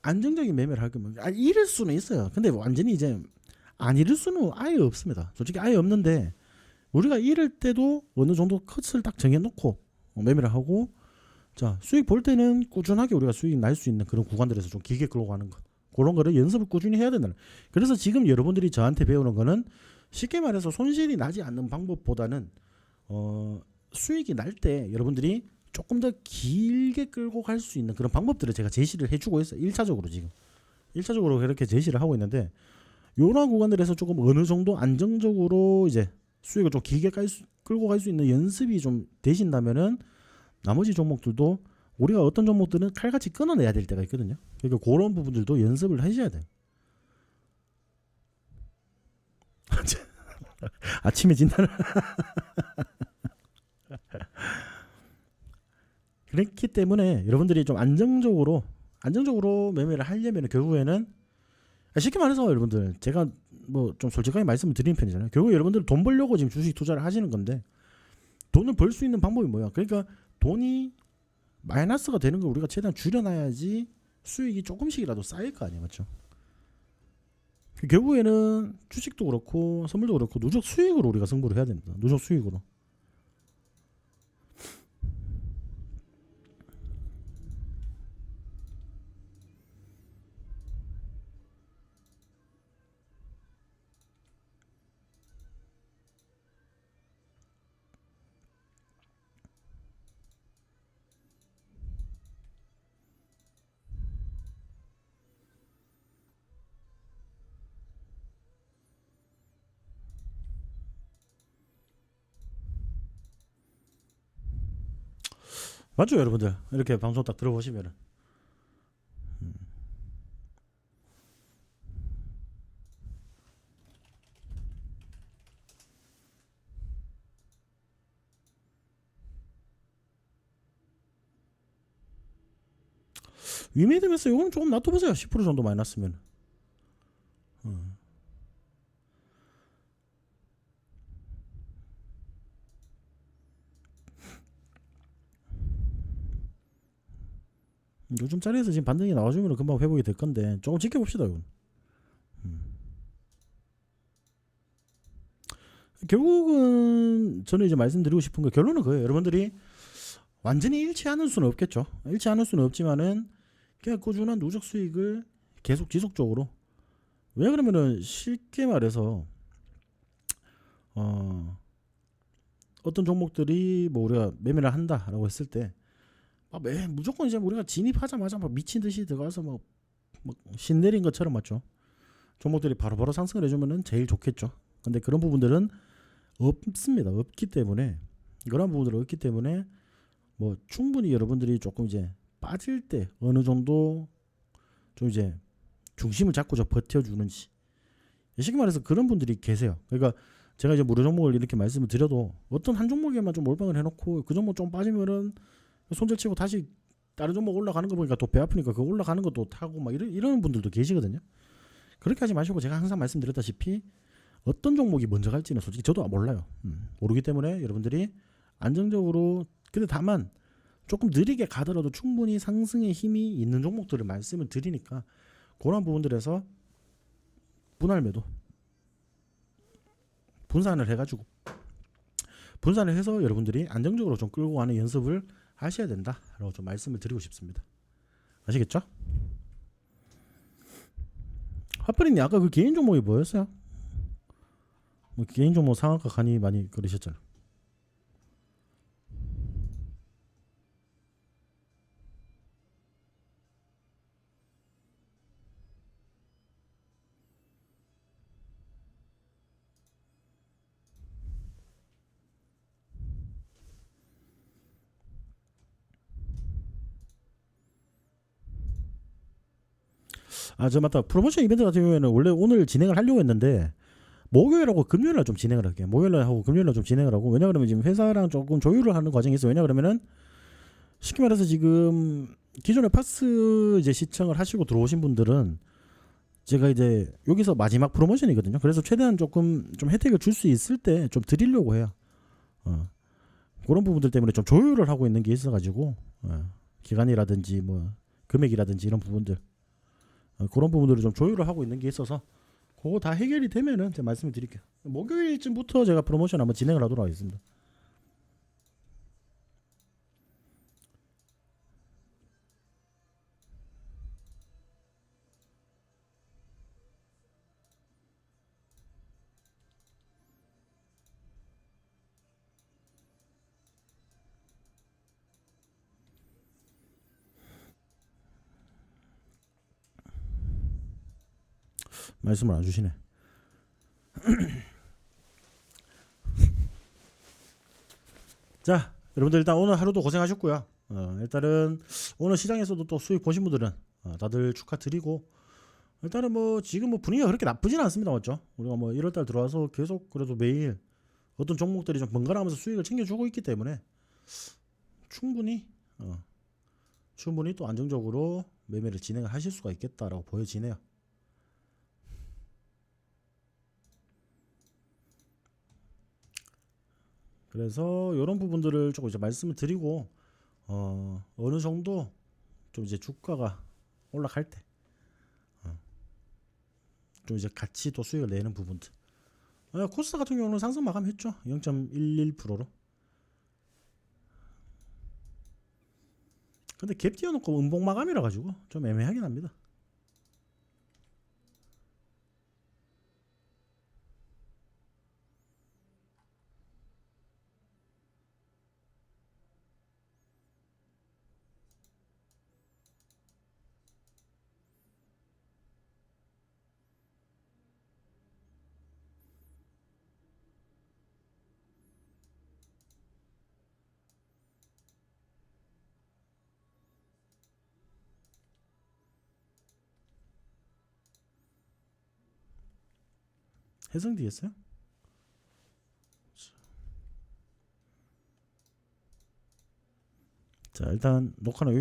안정적인 매매를 할 거면 잃을 수는 있어요. 근데 완전히 이제 안 잃을 수는 아예 없습니다. 솔직히 아예 없는데 우리가 잃을 때도 어느 정도 컷을 딱 정해놓고 매매를 하고 자 수익 볼 때는 꾸준하게 우리가 수익 날 수 있는 그런 구간들에서 좀 길게 끌고 가는 거 그런 거를 연습을 꾸준히 해야 된다는. 그래서 지금 여러분들이 저한테 배우는 거는 쉽게 말해서 손실이 나지 않는 방법보다는 수익이 날 때 여러분들이 조금 더 길게 끌고 갈 수 있는 그런 방법들을 제가 제시를 해주고 있어요. 1차적으로 지금 1차적으로 그렇게 제시를 하고 있는데 이러한 구간들에서 조금 어느 정도 안정적으로 이제 수익을 좀 길게 끌고 갈 수 있는 연습이 좀 되신다면은 나머지 종목들도 우리가 어떤 종목들은 칼같이 끊어내야 될 때가 있거든요. 그러니까 그런 부분들도 연습을 하셔야 돼요. 아침에 진단을 그렇기 때문에 여러분들이 좀 안정적으로 매매를 하려면 결국에는 쉽게 말해서 여러분들 제가 뭐 좀 솔직하게 말씀을 드리는 편이잖아요. 결국 여러분들 돈 벌려고 지금 주식 투자를 하시는 건데 돈을 벌 수 있는 방법이 뭐야? 그러니까 돈이 마이너스가 되는 걸 우리가 최대한 줄여놔야지 수익이 조금씩이라도 쌓일 거 아니에요, 맞죠? 결국에는 주식도 그렇고 선물도 그렇고 누적 수익으로 우리가 승부를 해야 됩니다. 누적 수익으로. 맞죠, 여러분들? 이렇게 방송 딱 들어보시면은 위메이드면서 이거는 조금 놔둬보세요. 10% 정도 많이 났으면. 요즘 자리에서 지금 반등이 나와주면 금방 회복이 될 건데 조금 지켜봅시다. 이건. 결국은 저는 이제 말씀드리고 싶은 거 결론은 그거예요. 여러분들이 완전히 잃지 않을 수는 없겠죠. 잃지 않을 수는 없지만은 그냥 꾸준한 누적 수익을 계속 지속적으로. 왜 그러면은 쉽게 말해서 어떤 종목들이 뭐 우리가 매매를 한다라고 했을 때 무조건 이제 우리가 진입하자마자 막 미친 듯이 들어가서 막 신내린 것처럼 맞죠. 종목들이 바로바로 상승을 해주면은 제일 좋겠죠. 근데 그런 부분들은 없습니다. 없기 때문에 그런 부분들은 없기 때문에 뭐 충분히 여러분들이 조금 이제 빠질 때 어느 정도 좀 이제 중심을 잡고 저 버텨주는지 쉽게 말해서 그런 분들이 계세요. 그러니까 제가 이제 무료 종목을 이렇게 말씀을 드려도 어떤 한 종목에만 좀 몰빵을 해놓고 그 종목 좀 빠지면은 손절치고 다시 다른 종목 올라가는 거 보니까 또 배 아프니까 그 올라가는 것도 타고 막 이런 분들도 계시거든요. 그렇게 하지 마시고 제가 항상 말씀드렸다시피 어떤 종목이 먼저 갈지는 솔직히 저도 몰라요. 모르기 때문에 여러분들이 안정적으로 근데 다만 조금 느리게 가더라도 충분히 상승의 힘이 있는 종목들을 말씀을 드리니까 그런 부분들에서 분할 매도 분산을 해가지고 분산을 해서 여러분들이 안정적으로 좀 끌고 가는 연습을 하셔야 된다라고 좀 말씀을 드리고 싶습니다. 아시겠죠? 하프리님 아까 그 개인 종목이 뭐였어요? 뭐 개인 종목 상한가 간이 많이 그러셨잖아요. 저 맞다. 프로모션 이벤트 같은 경우에는 원래 오늘 진행을 하려고 했는데 목요일하고 금요일날 좀 진행을 할게요. 목요일날 하고 금요일날 좀 진행을 하고 왜냐 그러면 지금 회사랑 조금 조율을 하는 과정이 있어요. 왜냐 그러면은 쉽게 말해서 지금 기존에 파스 이제 시청을 하시고 들어오신 분들은 제가 이제 여기서 마지막 프로모션이거든요. 그래서 최대한 조금 좀 혜택을 줄 수 있을 때 좀 드리려고 해요. 그런 부분들 때문에 좀 조율을 하고 있는 게 있어가지고 기간이라든지 뭐 금액이라든지 이런 부분들 그런 부분들을 좀 조율을 하고 있는 게 있어서 그거 다 해결이 되면은 제가 말씀을 드릴게요. 목요일쯤부터 제가 프로모션 한번 진행을 하도록 하겠습니다. 말씀을 안 주시네. 자, 여러분들 일단 오늘 하루도 고생하셨고요. 일단은 오늘 시장에서도 또 수익 보신 분들은 다들 축하드리고 일단은 뭐 지금 뭐 분위기가 그렇게 나쁘진 않습니다, 맞죠? 우리가 뭐 1월달 들어와서 계속 그래도 매일 어떤 종목들이 좀 번갈아가면서 수익을 챙겨주고 있기 때문에 충분히 충분히 또 안정적으로 매매를 진행을 하실 수가 있겠다라고 보여지네요. 그래서 이런 부분들을 조금 이제 말씀을 드리고 어느 정도 좀 이제 주가가 올라갈 때 좀 이제 같이 또 수익을 내는 부분들. 코스닥 같은 경우는 상승 마감했죠. 0.11%로. 근데 갭 띄워놓고 음봉 마감이라 가지고 좀 애매하긴 합니다. 해성되겠어요? 자, 일단 녹화는